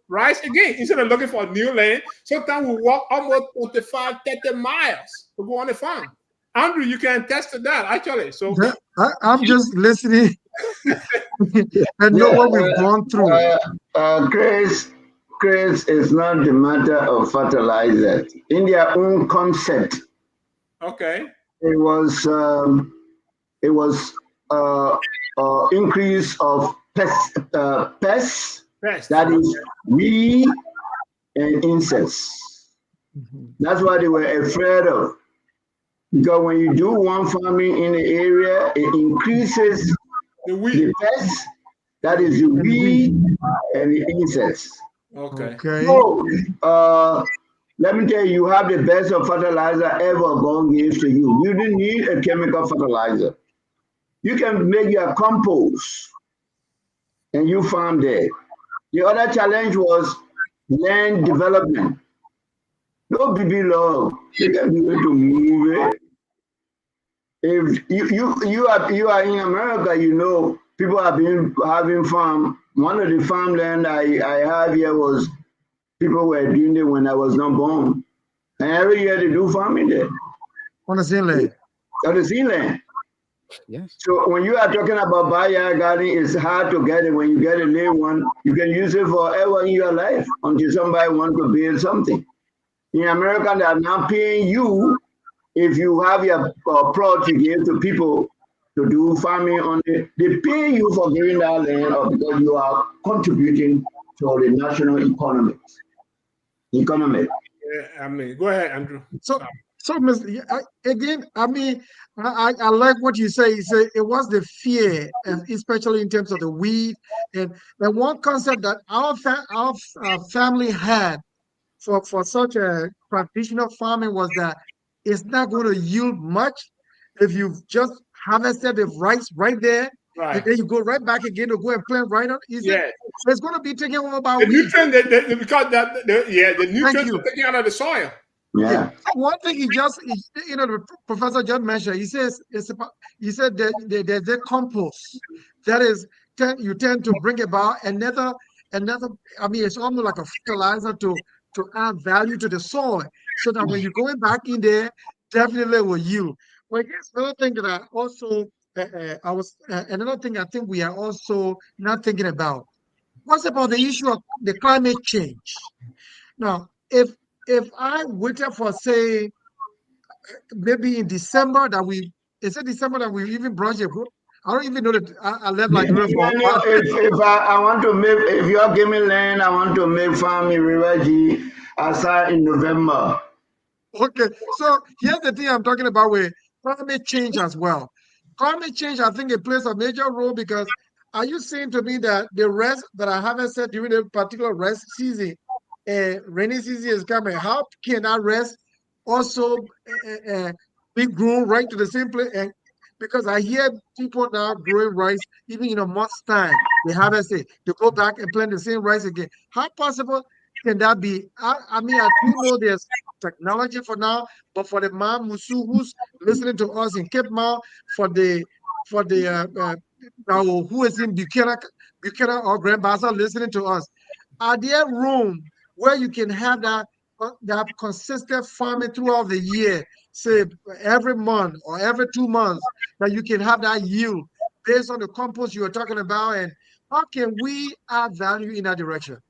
rice again instead of looking for a new land. Sometimes we walk almost 25-30 miles to go on the farm. Andrew, you can attest to that actually. So I'm just listening and know what we've gone through. Chris, is not the matter of fertilizer. In their own concept, okay, it was increase of pests. That is weed and insects. That's what they were afraid of. Because when you do one farming in the area, it increases the pests, that is the weed and the insects. Okay. So, let me tell you, you have the best of fertilizer ever God gives to you. You didn't need a chemical fertilizer. You can make your compost and you farm there. The other challenge was land development. No BB love. You can be able to move it. If you are in America, people have been having farm. One of the farmland I have here was people were doing it when I was not born. And every year they do farming there. On the same land. On the same land. Yes. So when you are talking about backyard gardening, it's hard to get it. When you get a new one, you can use it forever in your life until somebody wants to build something. In America, they are now paying you if you have your plot to give to people to do farming on it. They pay you for giving that land or because you are contributing to the national economy. Yeah, go ahead, Andrew. So, Mr. Again, I like what you say. You say it was the fear, especially in terms of the weed, and the one concept that our family had for such a traditional farming was that it's not going to yield much if you've just harvested the rice right there Right. And then you go right back again to go and plant right on. Yeah. It's going to be taken over by The weeds. nutrient, because the nutrients are taken out of the soil. Yeah. So one thing the Professor John mentioned, he said that the compost that is you tend to bring about another. I mean, it's almost like a fertilizer to add value to the soil, so that when you're going back in there, definitely will yield. Well, here's another thing that I also another thing I think we are also not thinking about. What's about the issue of the climate change? Now, if I waited for, say, maybe in December that we even brush it. I don't even know that I left Liberia for. If I want to make, if you are giving land, I want to make farm in River G, I start in November. Okay, so here's the thing I'm talking about with climate change as well. Climate change, I think, it plays a major role, because are you saying to me that the rest that I haven't said during the particular rest season, rainy season is coming? How can that rest also be grown right to the same place? And because I hear people now growing rice even in a month's time, they haven't said to go back and plant the same rice again. How possible can that be? I mean, I do know there's technology for now, but for the man Musu who's listening to us in Cape Mount, for the now who is in Buchanan or Grand Bassa listening to us, are there room where you can have that consistent farming throughout the year, say every month or every 2 months, that you can have that yield based on the compost you were talking about? And how can we add value in that direction?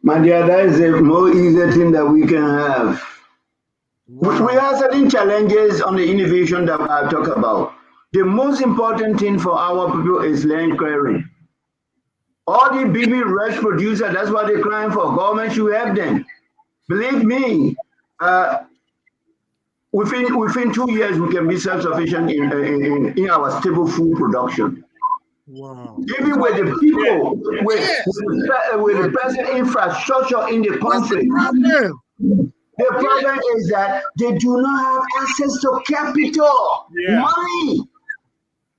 My dear, that is the most easy thing that we can have. Wow. We have certain challenges on the innovation that I talk about. The most important thing for our people is land clearing. All the big rice producers, that's what they're crying for. Government should help them. Believe me, within 2 years, we can be self-sufficient in our staple food production. Wow. Even with the people, with the present infrastructure in the country. The problem is that they do not have access to capital, money.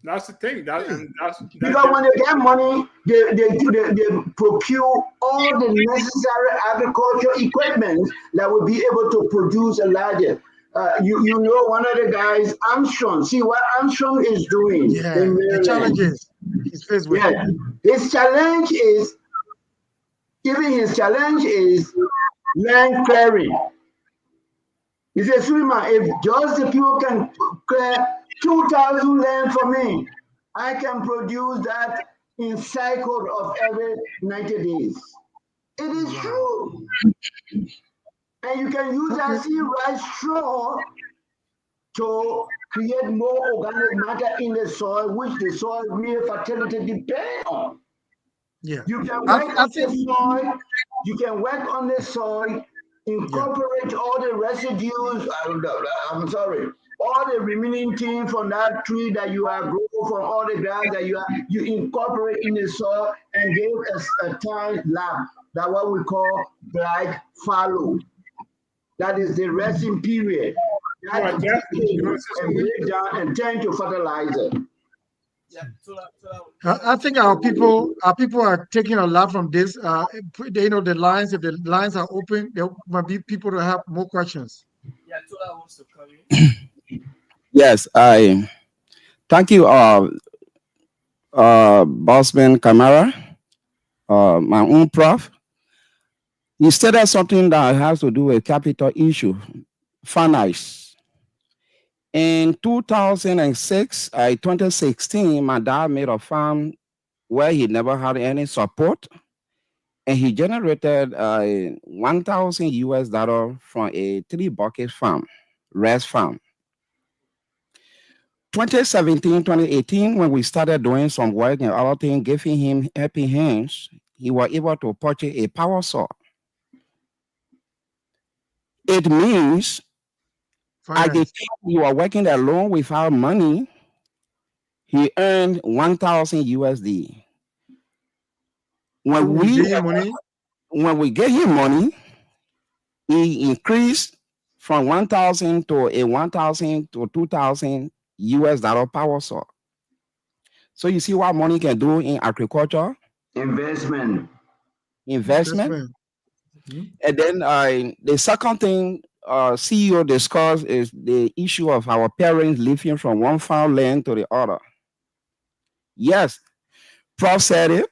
That's the thing. Because when they get money, they procure all the necessary agricultural equipment that will be able to produce a larger. You know, one of the guys, Armstrong. See what Armstrong is doing. Yeah, the challenges he's faced with. Yeah, his challenge is land clearing. He says, Swimmer, if just the people can clear 2,000 land for me, I can produce that in cycle of every 90 days. It is true. And you can use that seed rice straw to create more organic matter in the soil, which the soil real fertility depends on. Yeah. You can work on the soil. You can work on the soil, incorporate all the residues. I'm sorry, all the remaining things from that tree that you are growing, from all the grass that you incorporate in the soil and give us a time lapse. That's what we call black fallow. That is the resting period. That and break down and turn to fertilizer. I think our people are taking a lot from this. The lines, if the lines are open, there might be people to have more questions. Yeah, Tola wants to come in. Yes, I thank you, Bossman Kamara, my own prof. You stated something that has to do with capital issue, finance. In 2016, my dad made a farm where he never had any support, and he generated $1,000 from a 3-bucket farm, rice farm. 2017, 2018, when we started doing some work and other things, giving him helping hands, he was able to purchase a power saw. It means at the time you are working alone without money, he earned $1,000. When we get him money, he increased from 1,000 to a 1,000 to $2,000 power saw. So you see what money can do in agriculture? Investment. Investment. And then the second thing CEO discussed is the issue of our parents living from one farmland to the other. Yes, Prof said it.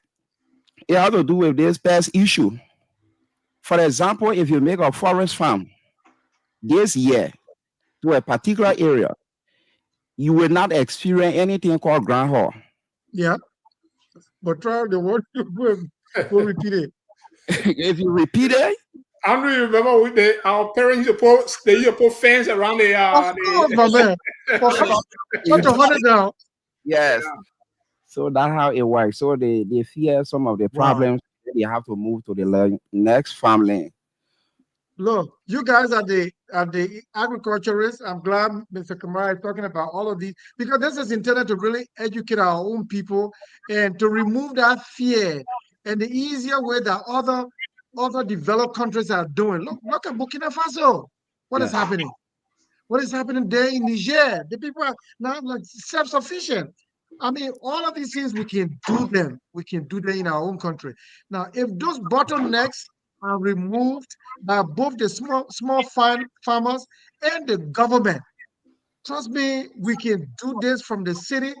It has to do with this past issue. For example, if you make a forest farm this year to a particular area, you will not experience anything called groundhog. Yeah. But try the word to go repeat it. If you repeat it, I don't remember with our parents used to put fence around the Of course, my man. Not to hunt it down. yes. Yeah. So that's how it works. So they fear some of the problems. They have to move to the next farmland. Look, you guys are the agriculturists. I'm glad Mr. Kamara is talking about all of these because this is intended to really educate our own people and to remove that fear and the easier way that other developed countries are doing. Look at Burkina Faso. What is happening? What is happening there in Niger? The people are now like self-sufficient. I mean, all of these things we can do them. We can do them in our own country. Now, if those bottlenecks are removed by both the small farmers and the government, trust me, we can do this from the city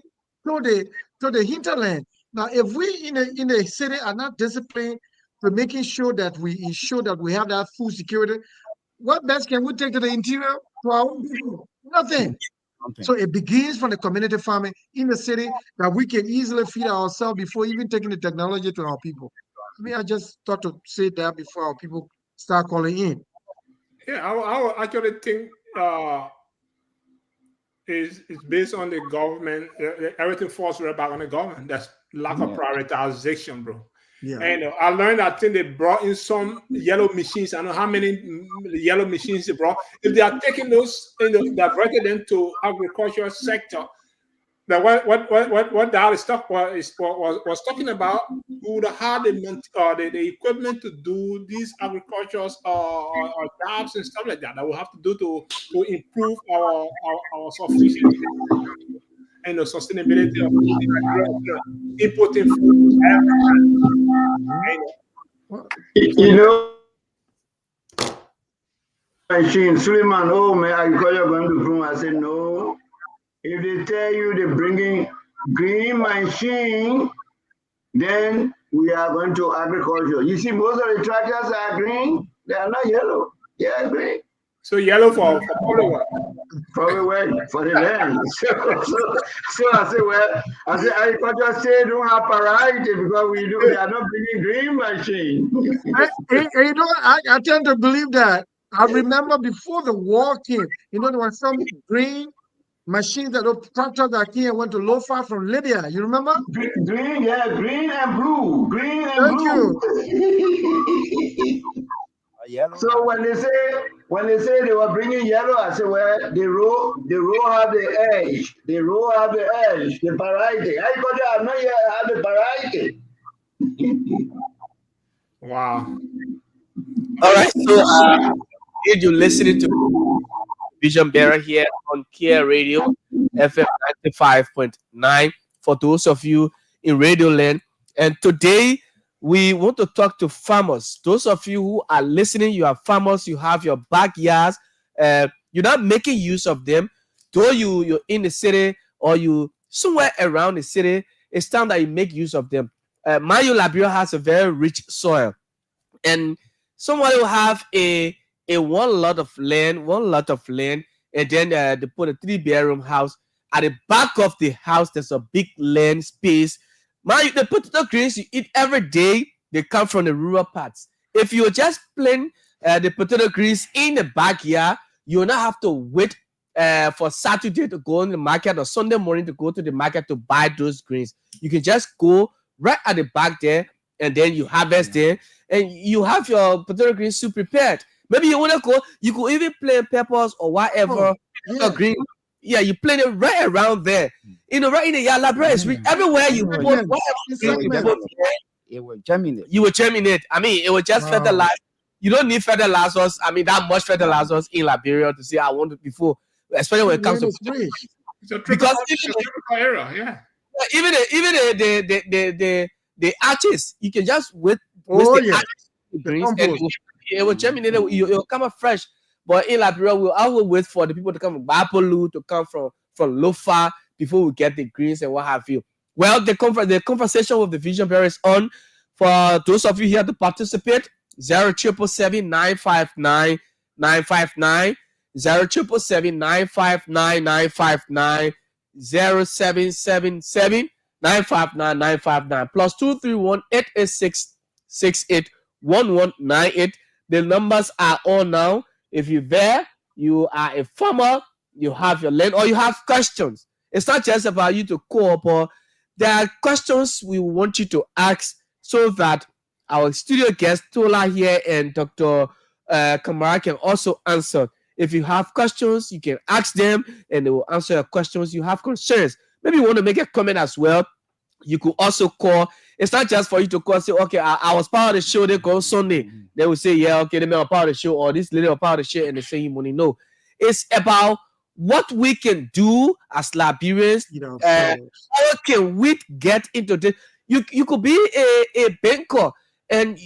to the hinterland. Now, if we in the city are not disciplined for making sure that we ensure that we have that food security, what best can we take to the interior to our own people? Nothing. So it begins from the community farming in the city that we can easily feed ourselves before even taking the technology to our people. I mean, I just thought to say that before our people start calling in. Yeah, I actually think is based on the government. Everything falls right back on the government. That's lack of prioritization, bro. Yeah. And I learned, I think they brought in some yellow machines. I don't know how many yellow machines they brought. If they are taking those and diverted them to agricultural sector, that what the stuff was talking about, we would have the equipment to do these agricultural jobs and stuff like that. That we have to do to improve our sufficiency and the sustainability of importing food. You know, machine, Suleiman, oh man, agriculture going to prove. I said no. If they tell you they're bringing green machine, then we are going to agriculture. You see, most of the tractors are green. They are not yellow. They are green. So yellow for probably what? Probably what? For the land. So I said, well, agriculture say don't have priority because they are not bringing green machine. You know, I tend to believe that. I remember before the war came, you know, there was some green machines that tractors that came and went to Lofa from Libya. You remember? Green, yeah, green and blue. Green and Thank blue. you. So when they say they were bringing yellow, I said, well, the row have the edge. The row have the edge, the variety. Agriculture have not yet have the variety. Wow. All right. So if you're listening to Vision Bearer here on Kear Radio, FM 95.9, for those of you in Radio Land. And today, we want to talk to farmers. Those of you who are listening, you are farmers, you have your backyards, you're not making use of them. Though you're in the city or you somewhere around the city, it's time that you make use of them. Mayo Liberia has a very rich soil. And someone will have a one lot of land, and then they put a 3-bedroom house. At the back of the house, there's a big land space. The potato greens you eat every day, they come from the rural parts. If you just plant the potato greens in the backyard, you will not have to wait for Saturday to go in the market or Sunday morning to go to the market to buy those greens. You can just go right at the back there, and then you harvest there, and you have your potato greens soup prepared. Maybe you want to go, you could even plant peppers or whatever green. Yeah, you plant it right around there. You know, right in the yard, everywhere you put, it will germinate. You will germinate. I mean, it will just fertilize. You don't need fertilizers. I mean, that much fertilizers in Liberia to say I want it before, especially when it comes to it's a tropical area, the arches, you can just with Oh, the yeah. arches, The greens, and compost. it will germinate. It will come up fresh. But in Liberia, I will wait for the people to come from Bapolu, to come from Lofa before we get the greens and what have you. Well, the conversation with the Vision Bearer is on. For those of you here to participate, 0777959 959 0777959 959 0777 959 959 plus 231 886 681198. The numbers are on now. If you're there, you are a farmer, you have your land, or you have questions. It's not just about you to cooperate. There are questions we want you to ask so that our studio guest Tola here and Dr. Kamara can also answer. If you have questions, you can ask them and they will answer your questions. You have concerns, maybe you want to make a comment as well, you could also call. It's not just for you to call and say, okay, I was part of the show, they go Sunday. They will say, yeah, okay, they may be part of the show, or this lady are part of the show, and they say you money. No. It's about what we can do as Liberians. How can we get into this? You could be a banker, and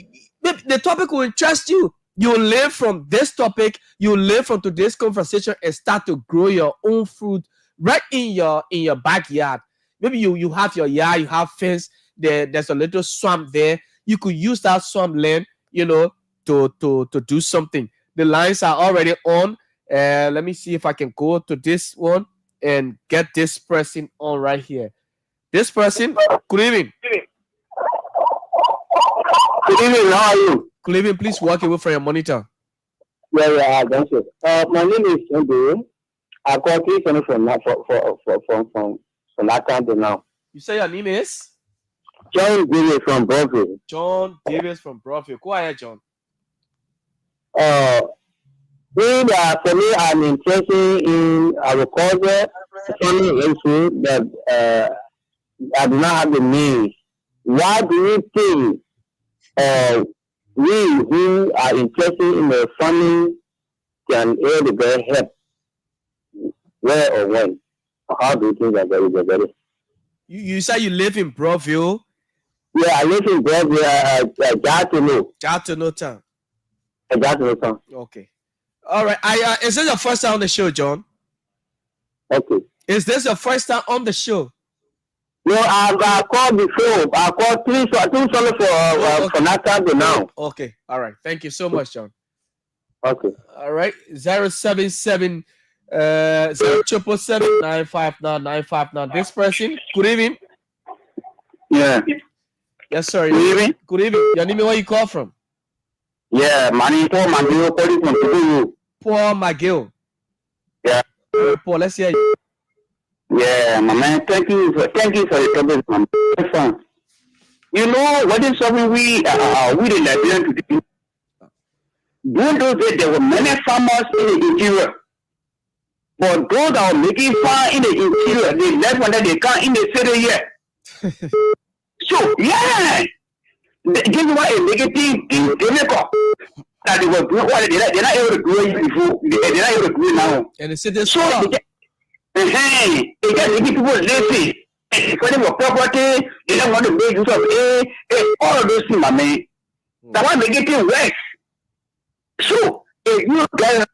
the topic will interest you. You live from this topic, you live from today's conversation, and start to grow your own fruit right in your backyard. Maybe you have your yard, you have fence, there's a little swamp there. You could use that swamp land, to do something. The lines are already on. Let me see if I can go to this one and get this person on right here. This person, good evening. Good evening, how are you? Good evening, please walk away from your monitor. Yeah, thank you. My name is Ndu. I call you from that country now. You say your name is? John Davis from Brooklyn. John Davis from Brooklyn. Go ahead, John. For me, I'm interested in agriculture, farming issue, but I do not have the means. Why do you think we who are interested in the farming can able to get help? Where or when? How do you think that there is a better? You say you live in Broadview? Yeah, I live in Broadview, Gatineau town. Town. Okay. All right. Is this your first time on the show, John? Okay. Is this your first time on the show? No, I called before. I called three for Natal now. Okay. All right. Thank you so much, John. Okay. All right. 077 077 This person. Good evening. Yeah. Yes, sir. Good evening. Good evening. Your name is where you call from? Yeah, my name is Paul McGill, calling from Peru. Paul McGill. Yeah. Paul, let's hear you. Yeah, my man. Thank you for the topic, man. You know what is something we the Liberian today? During those days, there were many farmers in the interior. But those that are making farm in the interior, they left when they come in the city yet. So, yeah, this is why a negative is difficult. That they were doing what they're not able to do it before, they're not able to do it now. And they said this. So, they just making people lazy. Because they were property, they don't want to make use of all of those things, my man. That's why they get it worse. So, if you get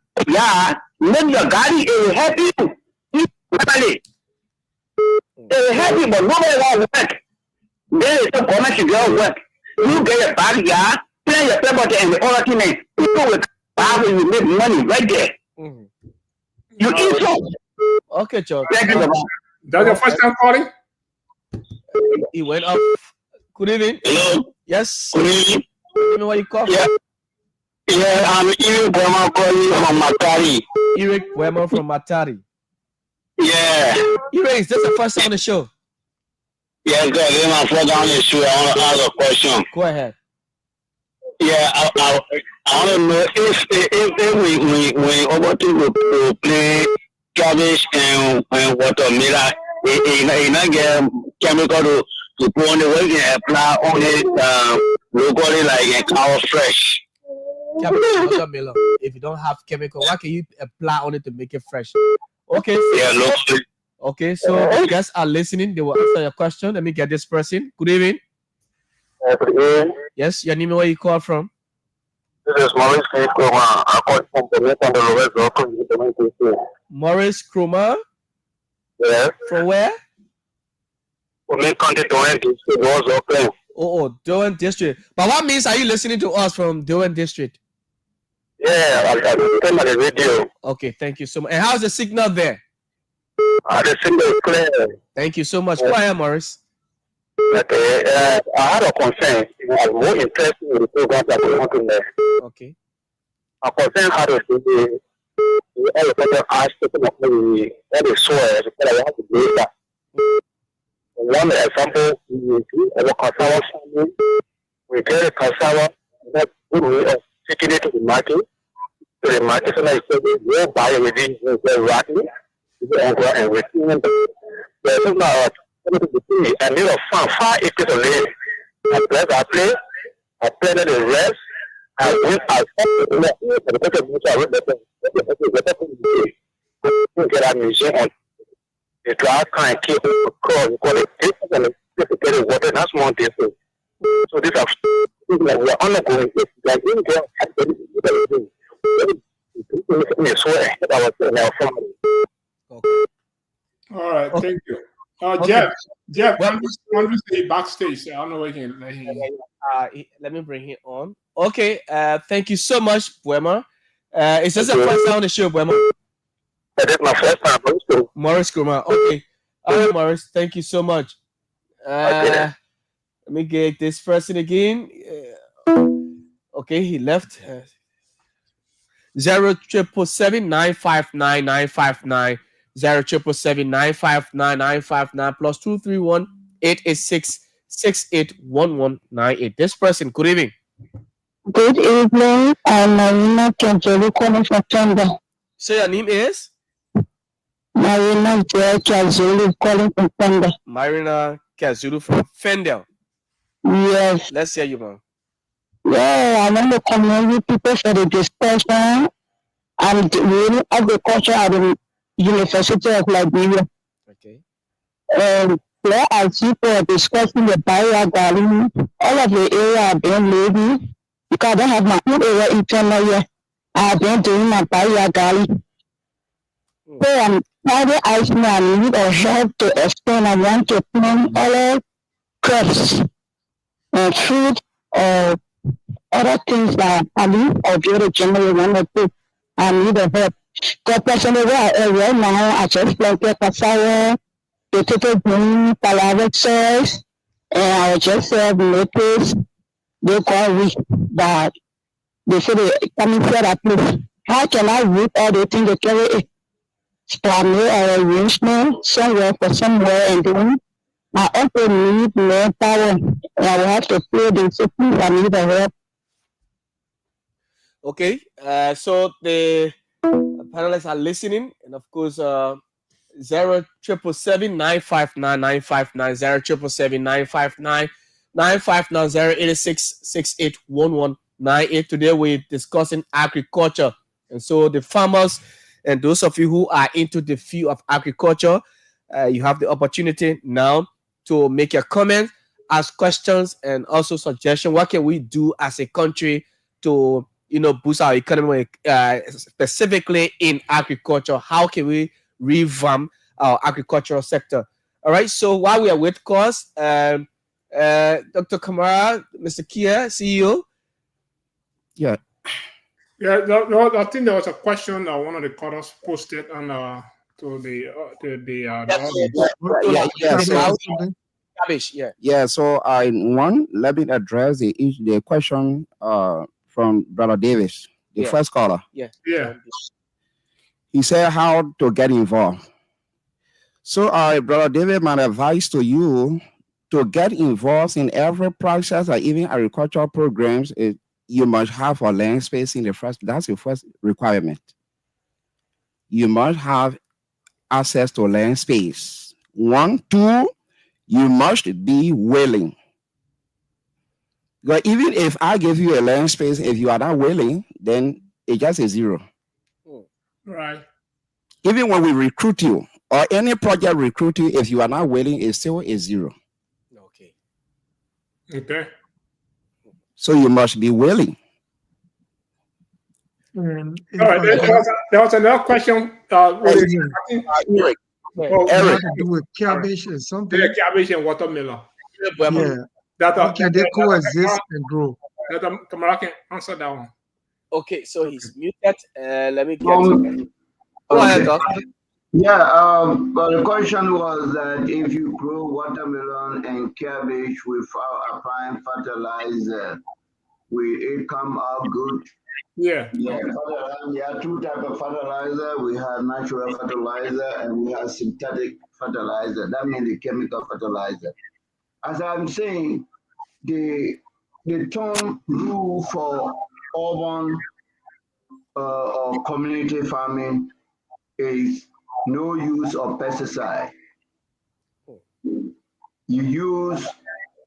make your garden, it will help you. It will help you, but nobody will work. There is no commercial girl work. You get a backyard, play your property and the other thing, people will have you make money right there. Mm-hmm. You eat so. Okay, John. Thank you. That's your first time calling? He went up. Good evening. Hello. Yes. Good evening. You know where you call from? Yeah, I'm Eric Boema calling from Matari. Eric Boema from Matari. Yeah. Eric, is this the first time on the show? Yeah, good. This is my first time on the show. I want to ask a question. Go ahead. Yeah, I want to know if we over to play cabbage and watermelon, you not get chemical to put on the way and apply on it locally like a cow fresh. Cabbage, watermelon. If you don't have chemical, why can you apply on it to make it fresh? Okay. Yeah, locally. Okay, so the guests are listening. They will answer your question. Let me get this person. Good evening. Good evening. Yes, your name and where you call from? This is Maurice Kroma. I call from the West. Maurice Kroma. Yes. From where? From the county District. Oh, Doan District. But what means are you listening to us from Doan District? Yeah, I came on the radio. Okay, thank you so much. And how's the signal there? The signal is clear. Thank you so much. Go ahead, Maurice. Okay, I had a concern. I was more interested in the program that we want to make. Okay. A concern had to do with all the aspects of the soil, because I want to do that. One example, we do our cassava farming. We get a cassava, that's good way of taking it to the market. To the market, so like we buy it within the rightly, and we see them. There's not I need a farm 5 acres of land. I planted the rest. I went get a museum on the dry kind of keep it cold, get water, that's one different. So these are things like we're undergoing. Like in there, so I was in our family. All right, thank you. Jeff, Andrew's backstage. I don't know where he can let him. Let me bring him on. Okay, thank you so much, Buema. Is this the first time on the show, Buema? That is my first time. Maurice Kroma. Okay. All right, Maurice, thank you so much. Let me get this person again. Okay, he left. 0777959 0777959 plus 231-886-681198. This person, good evening. Good evening. I'm Marina Kajolu calling from Fendel. So your name is? Marina Kajolu calling from Fendel. Marina Kajolu from Fendel. Yes. Let's hear you, man. Yeah, I want to commend you people for the discussion and real agriculture at the University of Liberia. Okay. Where I see for discussing the biogarden, all of the area I've been living, because I don't have my own area internal yet. I've been doing my biogarden. So I'm Friday asking I need a help to explain. I want to plant all crops and food or other things that I need or very generally want to do. I need a help. Because personally, right now, I just planted cassava, potato bean, palava sauce, and I just have noticed they call weak that they say they coming for that place. How can I root all the things they carry? Spam or arrangement somewhere for somewhere and then I also need more power. And I will have to pay the so please I need a help. Okay, so the panelists are listening, and of course, 0777959 086681198. Today we're discussing agriculture, and so the farmers and those of you who are into the field of agriculture, you have the opportunity now to make your comments, ask questions, and also suggestions. What can we do as a country to boost our economy, specifically in agriculture? How can we revamp our agricultural sector? All right. So while we are with course, Dr. Kamara, Mr. Kear, CEO. Yeah. Yeah. No, I think there was a question that one of the callers posted on to the audience. Yeah. So let me address the question from Brother Davis, the first caller. Yeah. He said how to get involved. So Brother David, my advice to you to get involved in every process or even agricultural programs is you must have a land space that's your first requirement. You must have access to land space. 1, 2, you must be willing. But even if I give you a land space, if you are not willing, then it's just a 0. Right. Even when we recruit you, or any project recruiting, if you are not willing, is still a zero. Okay. Okay. So you must be willing. And All right. There was another question. Eric, Eric. to do with cabbage and something. Yeah, cabbage and watermelon. Yeah. How can they coexist and grow? Kamara can answer that one. Okay, so he's muted. Let me get Go ahead, Doc. Yeah, but the question was that if you grow watermelon and cabbage without applying fertilizer, will it come out good? Yeah. Yeah, there are two types of fertilizer. We have natural fertilizer and we have synthetic fertilizer. That means the chemical fertilizer. As I'm saying, the term rule for urban or community farming is no use of pesticide. You use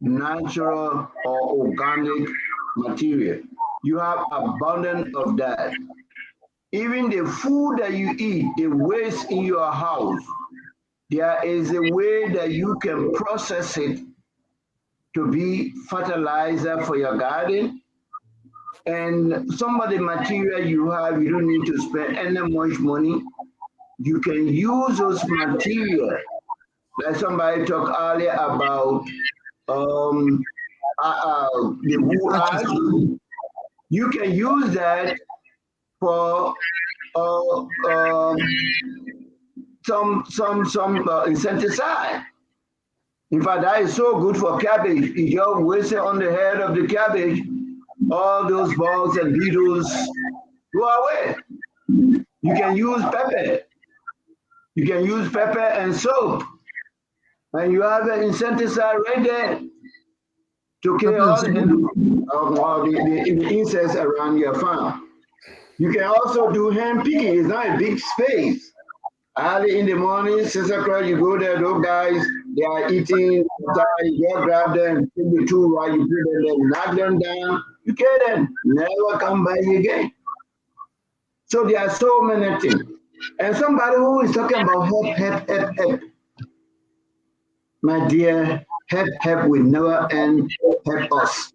natural or organic material. You have abundance of that. Even the food that you eat, the waste in your house, there is a way that you can process it to be fertilizer for your garden. And some of the material you have, you don't need to spend any much money. You can use those material. Like somebody talked earlier about the wool ash. You can use that for some insecticide. In fact, that is so good for cabbage. If you waste it on the head of the cabbage, all those bugs and beetles go away. You can use pepper. You can use pepper and soap. And you have an insecticide right there to kill all the insects around your farm. You can also do hand picking. It's not a big space. Early in the morning, 6 o'clock, you go there, those guys, they are eating, you just grab them, take the tool while you put them there, knock them down, you kill them, never come back again. So there are so many things. And somebody who is talking about help. My dear, help will never end, help us.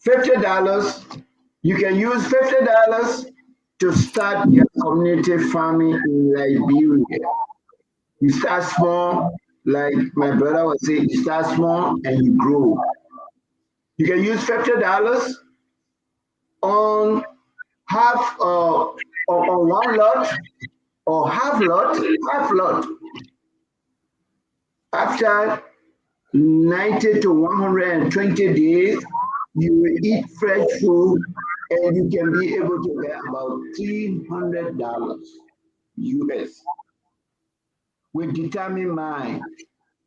$50, you can use $50 to start your community farming in Liberia. You start small, like my brother was saying, you start small and you grow. You can use $50 on on one lot or half lot. After 90 to 120 days, you will eat fresh food and you can be able to get about $300 US. With determined mind,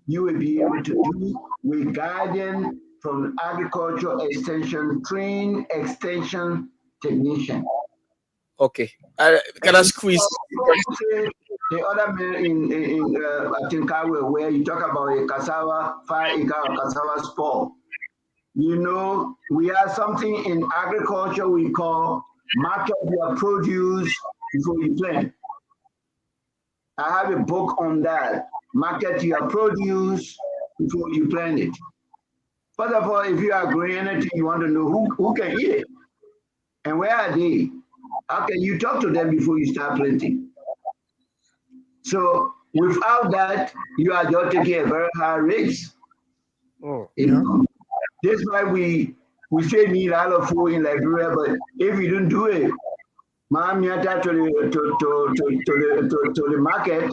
you will be able to do with guidance from agricultural extension, trained extension technician. Okay. Can I squeeze? The other man in I think where you talk about a cassava, 5 acre of cassava spore. You know, we have something in agriculture we call market your produce before you plant. I have a book on that. Market your produce before you plant it. First of all, if you are growing anything, you want to know who can eat it and where are they? How can you talk to them before you start planting? So without that, you are just taking a very high risk. You know? That's why we say need a lot of food in Liberia, but if you don't do it, to the market,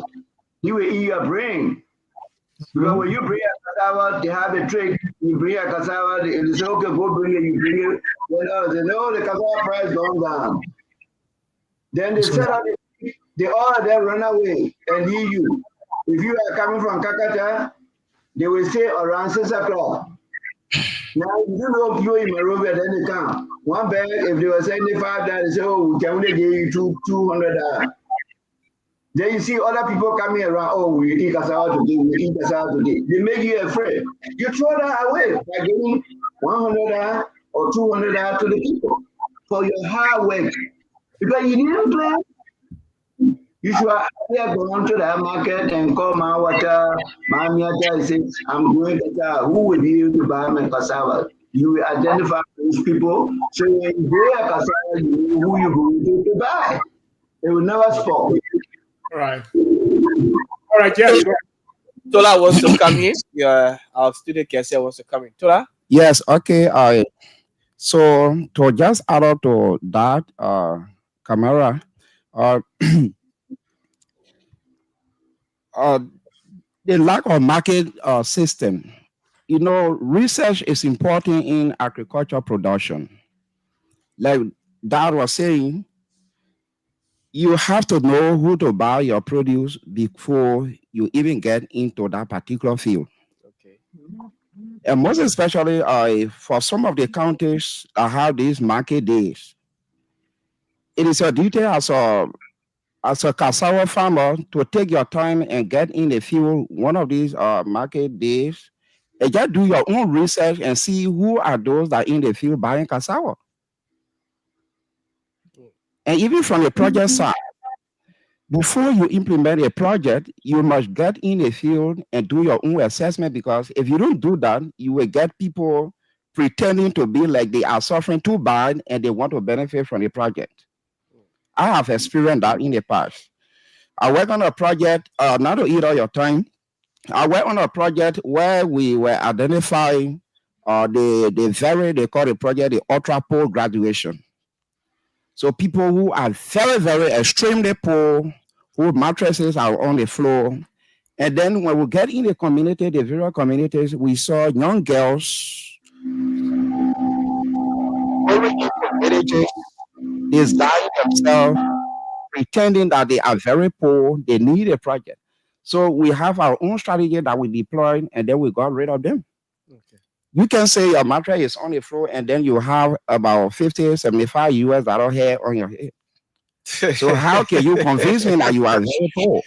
you will eat your brain. Because when you bring a cassava, they have a trick. You bring a cassava, they say, okay, go bring it, you bring it. Then they know the cassava price gone down. Then they set up, they all of them run away and leave you. If you are coming from Kakata, they will say around 6 o'clock. Now, you know people in Monrovia, then they come. One bag, if they were saying $5, they say, oh, we can only give you $200. Then you see other people coming around, oh, we eat cassava today, we eat cassava today. They make you afraid. You throw that away by giving $100 or $200 to the people for your hard work. Because you didn't plan. You should go on to that market and call my water, my and say, I'm going to who will be able to buy my cassava? You will identify those people. So when you buy a cassava, you know who you're going to buy. They will never spoil. All right. All right, yes. Tola wants to come in. Yeah, our student Kesia wants to come in. Tola? Yes, okay. So to just add up to that, Camara, the lack of market system. You know, research is important in agricultural production. Like Dad was saying, you have to know who to buy your produce before you even get into that particular field. Okay. And most especially for some of the counties that have these market days, it is your duty as a cassava farmer to take your time and get in the field one of these market days and just do your own research and see who are those that are in the field buying cassava. And even from the project side, before you implement a project, you must get in the field and do your own assessment, because if you don't do that, you will get people pretending to be like they are suffering too bad and they want to benefit from the project. I have experienced that in the past. I work on a project, not to eat all your time. I work on a project where we were identifying they call the project the ultra poor graduation. So people who are very, very extremely poor, whose mattresses are on the floor. And then when we get in the community, the various communities, we saw young girls designing themselves, pretending that they are very poor, they need a project. So we have our own strategy that we deployed, and then we got rid of them. Okay. You can say your mattress is on the floor, and then you have about 50, 75 US dollar hair on your head. So how can you convince me that you are very poor?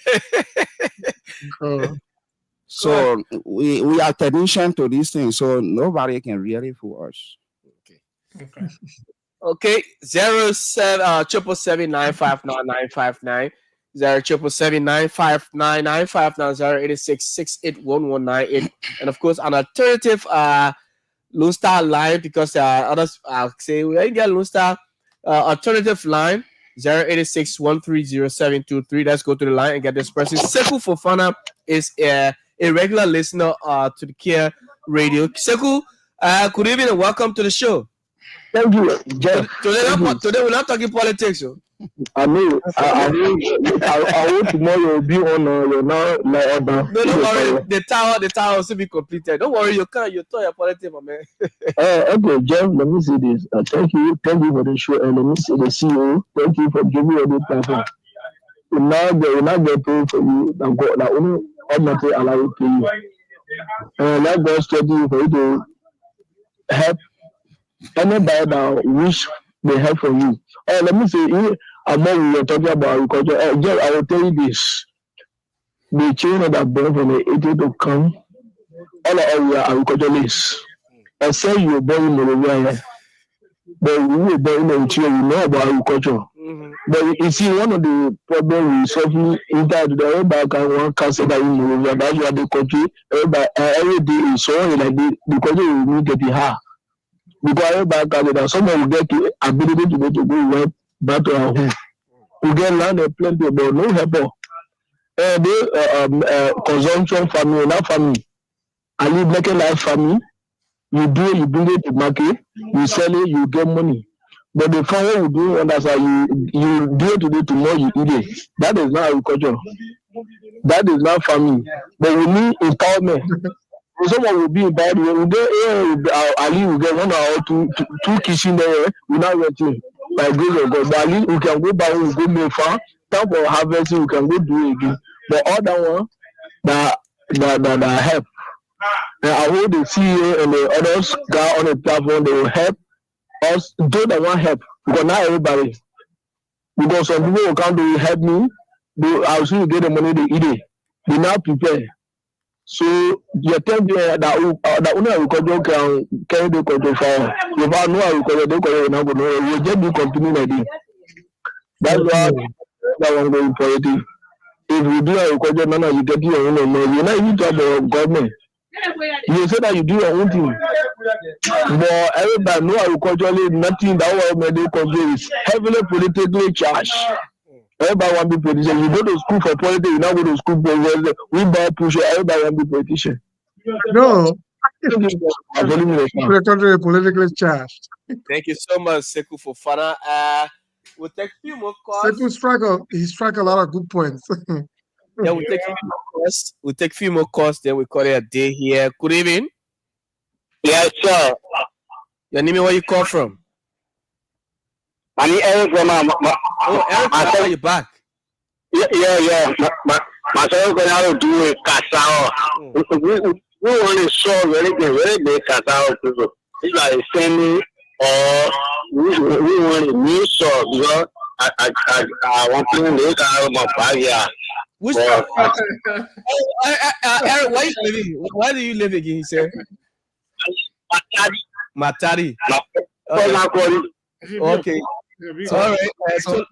So we are technician to these things, so nobody can really fool us. Okay. Okay. 07779599959 07779599959 and of course an alternative Lone Star line, because others say we ain't get Lone Star alternative line 086130723. Let's go to the line and get this person. Sekou Fofana is a regular listener to the Kear Radio. Sekou, good evening and welcome to the show. Thank you, Jeff. Today we're not talking politics. I mean, I hope tomorrow will be on your now. No, don't worry. The tower will still be completed. Don't worry. You talk your politics, my man. Okay, Jeff. Let me see this. Thank you for the show, and let me see the CEO. Thank you for giving me a good platform. We now get paid for you. That only Almighty allow you to you. And let God steady you for you to help anybody that wish they help from you. Let me say, among we are talking about agriculture. Jeff, I will tell you this: the children that born from the 80 to come, all of we are agriculturalists. I say you born in Monrovia, but we were born in Nigeria. We know about agriculture. Mm-hmm. But you see, one of the problems we solve is that everybody can want cancer that in Monrovia. That's why the country every day is so like the country will need to be hard. Because everybody can that someone will get the ability to go work back to our home. We get land and plenty, but no help. Consumption family, not family. I live like a life family. You bring it to market, you sell it, you get money. But the farmer will do understand you do it today, tomorrow you eat it. That is not agriculture. That is not farming. But we need empowerment. Someone will be empowered. We get Ali will get 1 or two kitchen there. We not waiting by grace of God. But Ali, we can go back, we go make farm. Time for harvesting, we can go do it again. But all that one that help. And I hope the CEO and the others guy on the platform, they will help us. Those that want help, because not everybody. Because some people will come to help me, I'll see you get the money they eat it. They not prepare. So you tell me that only agriculture can carry the control for. If I know agriculture, they will not go. We just do continue like this. That's why that one going politics. If you do agriculture, now you get your own money. You're not even talking about government. You say that you do your own thing. But everybody know agriculturally nothing that one they control is heavily politically charged. Everybody want to be politician. You go to school for politics, you now go to school for we buy push. Everybody want to be politician. No, the country is politically charged. Thank you so much, Sekou Fofana. We'll take a few more calls. Sekou he struck a lot of good points. Yeah, we'll take a few more calls. We'll take a few more calls, then we call it a day here. Good evening. Yes, sir. Your name and where you call from? I need Eric from Eric, how are you back? Yeah. My son going to do a casao. We only saw really big casao people. It's like sending or we want a new saw because I want to make out my 5 years. Which Eric, where you living? Where do you live again, sir? Matari. Okay. All right.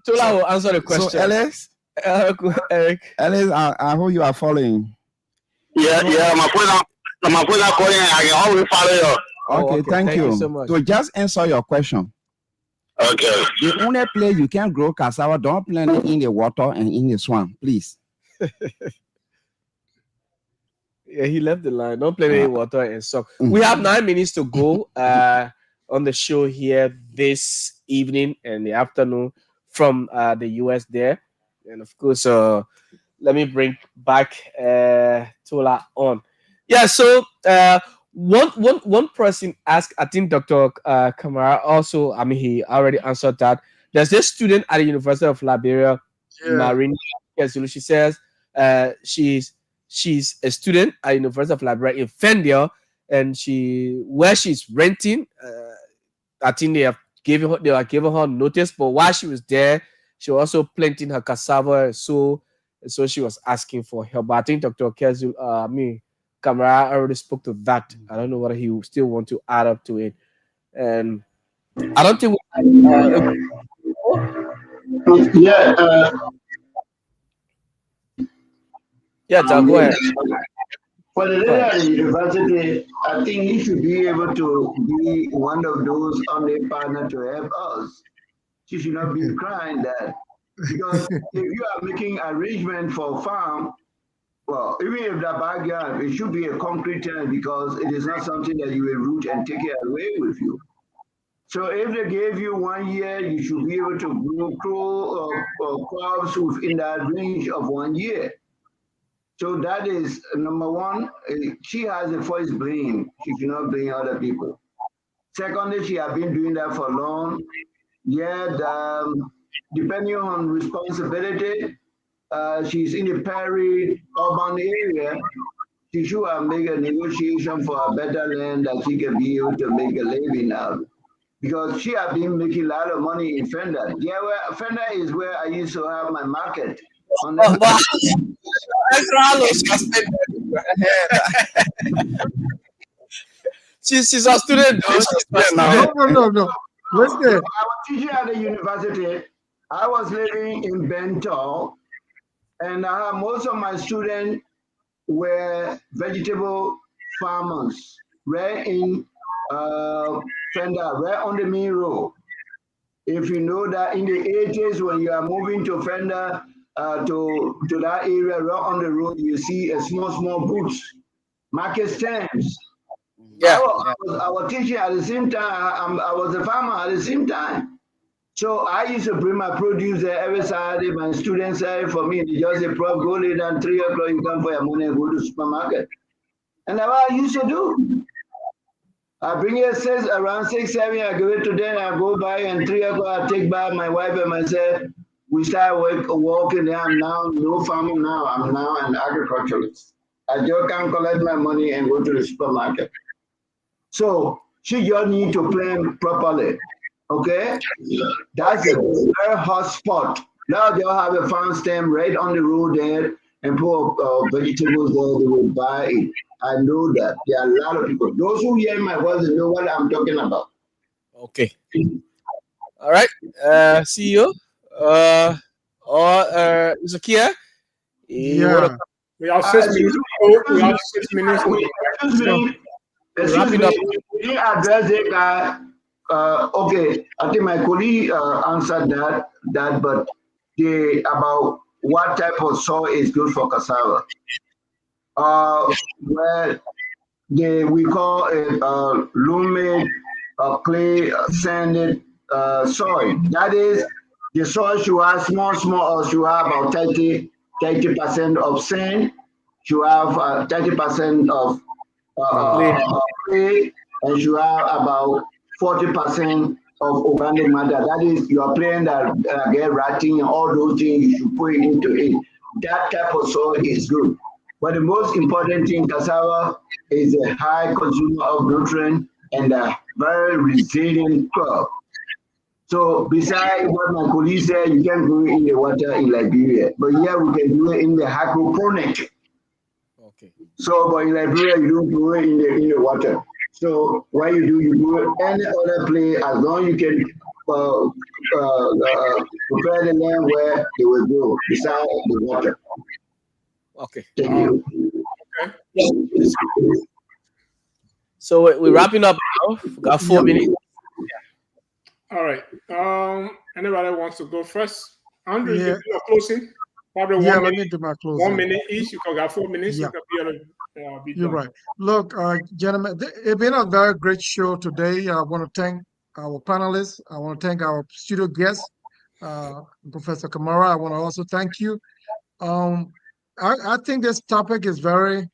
Tola will answer the question. So, Alex, Eric. Alex, I hope you are following. Yeah. My friend calling. I can always follow you. Okay, thank you. So much. So just answer your question. Okay. The only place you can grow cassava, don't plant it in the water and in the swamp, please. Yeah, he left the line. Don't play any water and so. We have 9 minutes to go on the show here this evening and the afternoon from the US there. And of course, let me bring back Tola on. Yeah, so one person asked, I think Dr. Kamara also, I mean, he already answered that. There's this student at the University of Liberia, Marina. She says she's a student at the University of Liberia in Fendia, and where she's renting, I think they are giving her notice, but while she was there, she was also planting her cassava, so she was asking for help. But I think Dr. Kamara already spoke to that. I don't know whether he will still want to add up to it. And I don't think John, go ahead. For the leader at the university, I think he should be able to be one of those on partner to help us. She should not be crying that. Because if you are making arrangement for farm, well, even if the backyard, it should be a concrete tenant because it is not something that you will root and take it away with you. So if they gave you 1 year, you should be able to grow crops within that range of 1 year. So that is number one. She has a first blame. She should not blame other people. Secondly, she has been doing that for long. Yet, depending on responsibility, she's in a peri-urban area. She should have made a negotiation for a better land that she can be able to make a living out. Because she has been making a lot of money in Fenda. Yeah, Fenda is where I used to have my market. On she's a student. No. Listen, I was teaching at the university. I was living in Bento, and most of my students were vegetable farmers, right in Fenda, right on the main road. If you know that in the 80s, when you are moving to Fenda, to that area right on the road, you see a small booths, market stands. I was teaching at the same time. I was a farmer at the same time. So I used to bring my produce there every Saturday. My students said for me, they just say, "Prof, go late at 3 o'clock, you come for your money and go to the supermarket." And that's what I used to do. I bring it around 6, 7, I give it to them, I go by, and 3 o'clock I take back my wife and myself. We start walking there. I'm now no farmer now. I'm now an agriculturalist. I just can collect my money and go to the supermarket. So she just need to plan properly. Okay? That's a very hot spot. Now they'll have a farm stand right on the road there and put vegetables there. They will buy it. I know that. There are a lot of people. Those who hear my voice know what I'm talking about. Okay. All right. CEO. Or Mr. Kear, you want Yeah. to We have 6 minutes. We have 6 minutes. Excuse me. Excuse wrapping me. up? We didn't address it. Okay, I think my colleague answered that, but about what type of soil is good for cassava. Well, we call it loamy, clay, sanded soil. That is, the soil should have small, or should have about 30% of sand, should have 30% of clay, and should have about 40% of organic matter. That is, you are playing that get ratting and all those things you should put into it. That type of soil is good. But the most important thing, cassava is a high consumer of nutrient and a very resilient crop. So besides what my colleague said, you can do it in the water in Liberia, but here we can do it in the hydroponic. Okay. So, but in Liberia, you don't do it in the water. So what you do it any other place as long as you can prepare the land where they will grow beside the water. Okay. Thank you. So we're wrapping up now. We got 4 minutes. All right. Anybody wants to go first? Andrew, Yeah. you do your closing. Probably Yeah, 1 let minute. me do my closing. 1 minute each. You got 4 minutes. Yeah. You can be You're done. right. Look, gentlemen, it's been a very great show today. I want to thank our panelists. I want to thank our studio guests, Professor Kamara. I want to also thank you. I think this topic is very,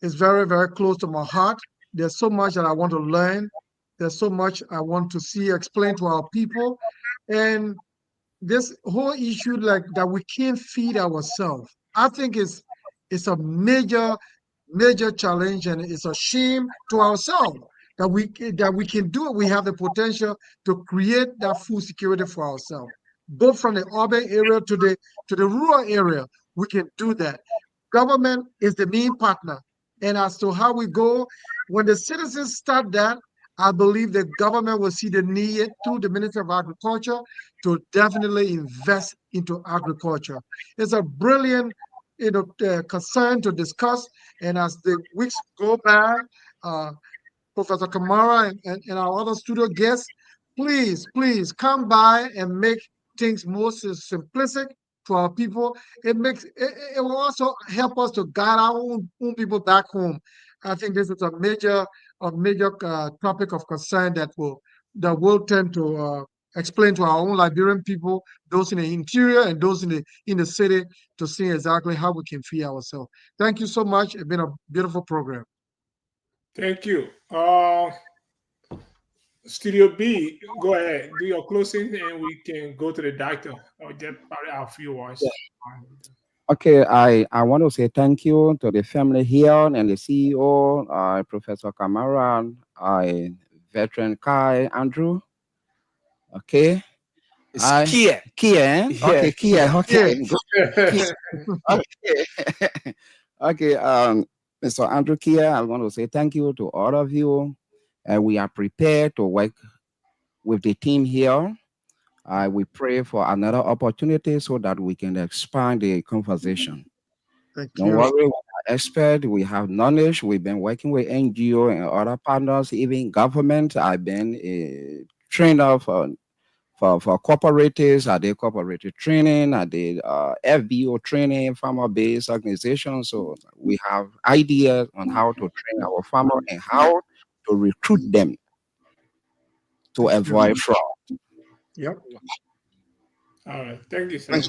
very close to my heart. There's so much that I want to learn. There's so much I want to see explained to our people. And this whole issue like that we can't feed ourselves, I think it's a major challenge, and it's a shame to ourselves that we can do it. We have the potential to create that food security for ourselves, both from the urban area to the rural area. We can do that. Government is the main partner, and as to how we go, when the citizens start that, I believe the government will see the need through the Ministry of Agriculture to definitely invest into agriculture. It's a brilliant concern to discuss. And as the weeks go by, Professor Kamara and our other studio guests, please come by and make things more simplistic to our people. It will also help us to guide our own people back home. I think this is a major topic of concern that will tend to explain to our own Liberian people, those in the interior and those in the city, to see exactly how we can feed ourselves. Thank you so much. It's been a beautiful program. Thank you. Studio B, go ahead, do your closing, and we can go to the doctor or get probably our few words. Okay, I want to say thank you to the family here and the CEO, Professor Kamara, veteran Kai Andrew. Okay. It's Kear. Kear. Okay, Kear. Okay. Okay. Okay. Mr. Andrew Kear, I want to say thank you to all of you. We are prepared to work with the team here. We pray for another opportunity so that we can expand the conversation. Don't worry, we are expert. We have knowledge. We've been working with NGO and other partners, even government. I've been a trainer for cooperatives. I did cooperative training. I did FBO training, farmer-based organizations. So we have ideas on how to train our farmers and how to recruit them to avoid fraud. Yep. All right. Thank you, sir.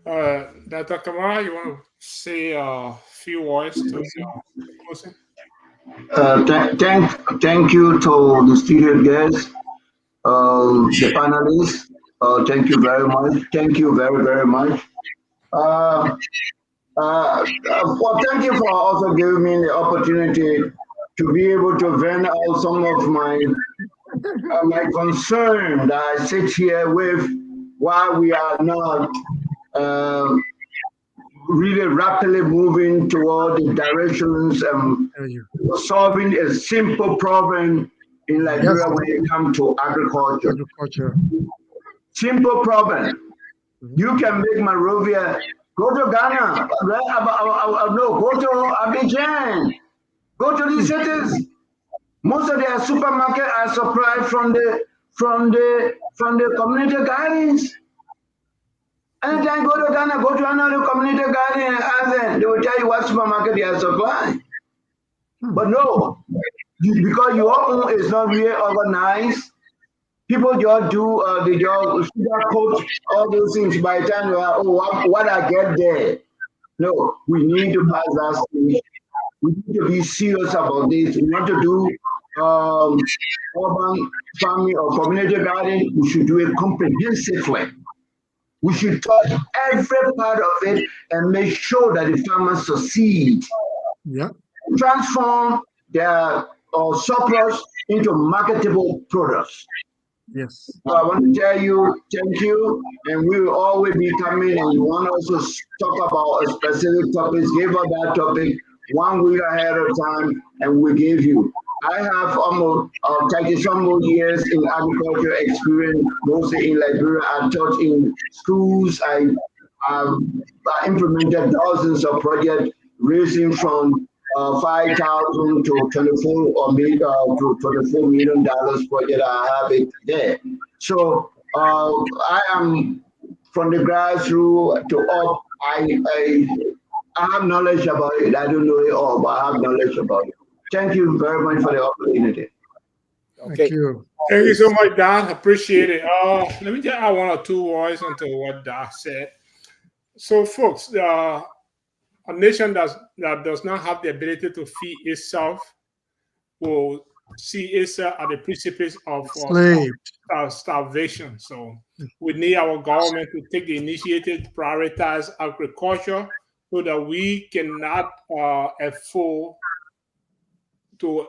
Dr. Kamara, you want to say a few words to closing? Thank you to the studio guests, the panelists. Thank you very much. Thank you very much. Well, thank you for also giving me the opportunity to be able to vent out some of my concern that I sit here with, while we are not really rapidly moving toward the directions solving a simple problem in Liberia when it comes to agriculture. Simple problem. You can make Monrovia. Go to Ghana. No, go to Abidjan. Go to these cities. Most of their supermarkets are supplied from the community gardens. Anytime you go to Ghana, go to another community garden and ask them. They will tell you what supermarket they are supplying. But no, because your own is not really organized. People just do the job, sugarcoat all those things by the time you are, what I get there. No, we need to pass that stage. We need to be serious about this. We want to do urban farming or community garden. We should do it comprehensively. We should touch every part of it and make sure that the farmers succeed. Yeah. Transform their surplus into marketable products. Yes. So I want to tell you, thank you, and we will always be coming, and we want to also talk about a specific topic. Give us that topic 1 week ahead of time, and we give you. I have almost 30-some more years in agriculture experience, mostly in Liberia. I taught in schools. I implemented dozens of projects, ranging from 5,000 to $24 million project. I have it there. So I am from the grassroots to up. I have knowledge about it. I don't know it all, but I have knowledge about it. Thank you very much for the opportunity. Okay. Thank you. Thank you so much, Don. Appreciate it. Let me just add 1 or 2 words onto what Don said. So, folks, a nation that does not have the ability to feed itself will see itself at the precipice of starvation. So we need our government to take the initiative to prioritize agriculture so that we cannot afford to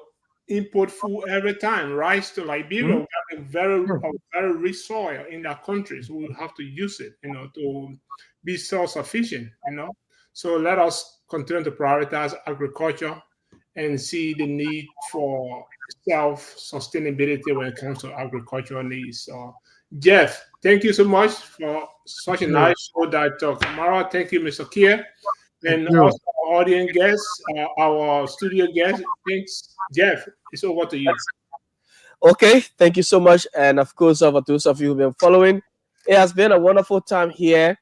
import food every time. Rice to Liberia, we have a very rich soil in that country, so we have to use it, to be self-sufficient, So let us continue to prioritize agriculture and see the need for self-sustainability when it comes to agricultural needs. So, Jeff, thank you so much for such a nice show that Kamara. Thank you, Mr. Kear. And also our audience guests, our studio guests. Thanks, Jeff. It's over to you. Okay, thank you so much. And of course, for those of you who've been following, it has been a wonderful time here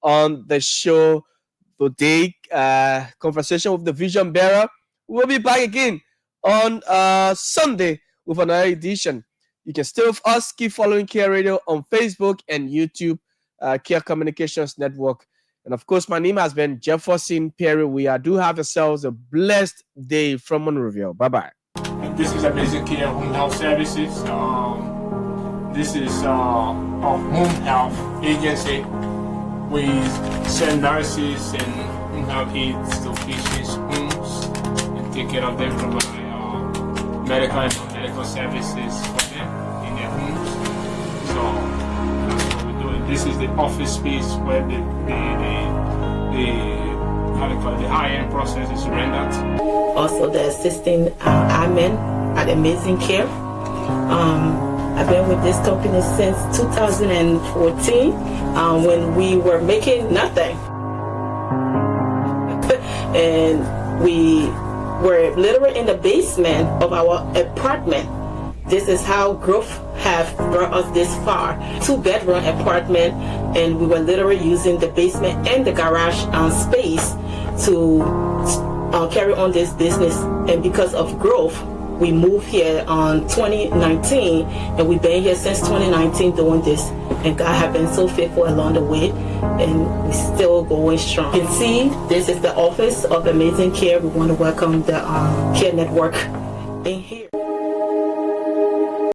on the show today. Conversation with the Vision Bearer. We'll be back again on Sunday with another edition. You can stay with us. Keep following Kear Radio on Facebook and YouTube, Kear Communications Network. And of course, my name has been Jefferson Perry. We do have yourselves a blessed day from Monrovia. Bye-bye. This is Amazing Kear Home Health Services. This is a home health agency. We send nurses and home health aides to patients' homes and take care of them, provide medical and non-medical services for them in their homes. So that's what we're doing. This is the office space where the high-end process is rendered. Also the assisting admin at Amazing Kear. I've been with this company since 2014 when we were making nothing. And we were literally in the basement of our apartment. This is how growth have brought us this far. 2-bedroom apartment, and we were literally using the basement and the garage space to carry on this business. And because of growth, we moved here on 2019, and we've been here since 2019 doing this. And God has been so faithful along the way, and we're still going strong. You can see this is the office of Amazing Kear. We want to welcome the Kear Network in here.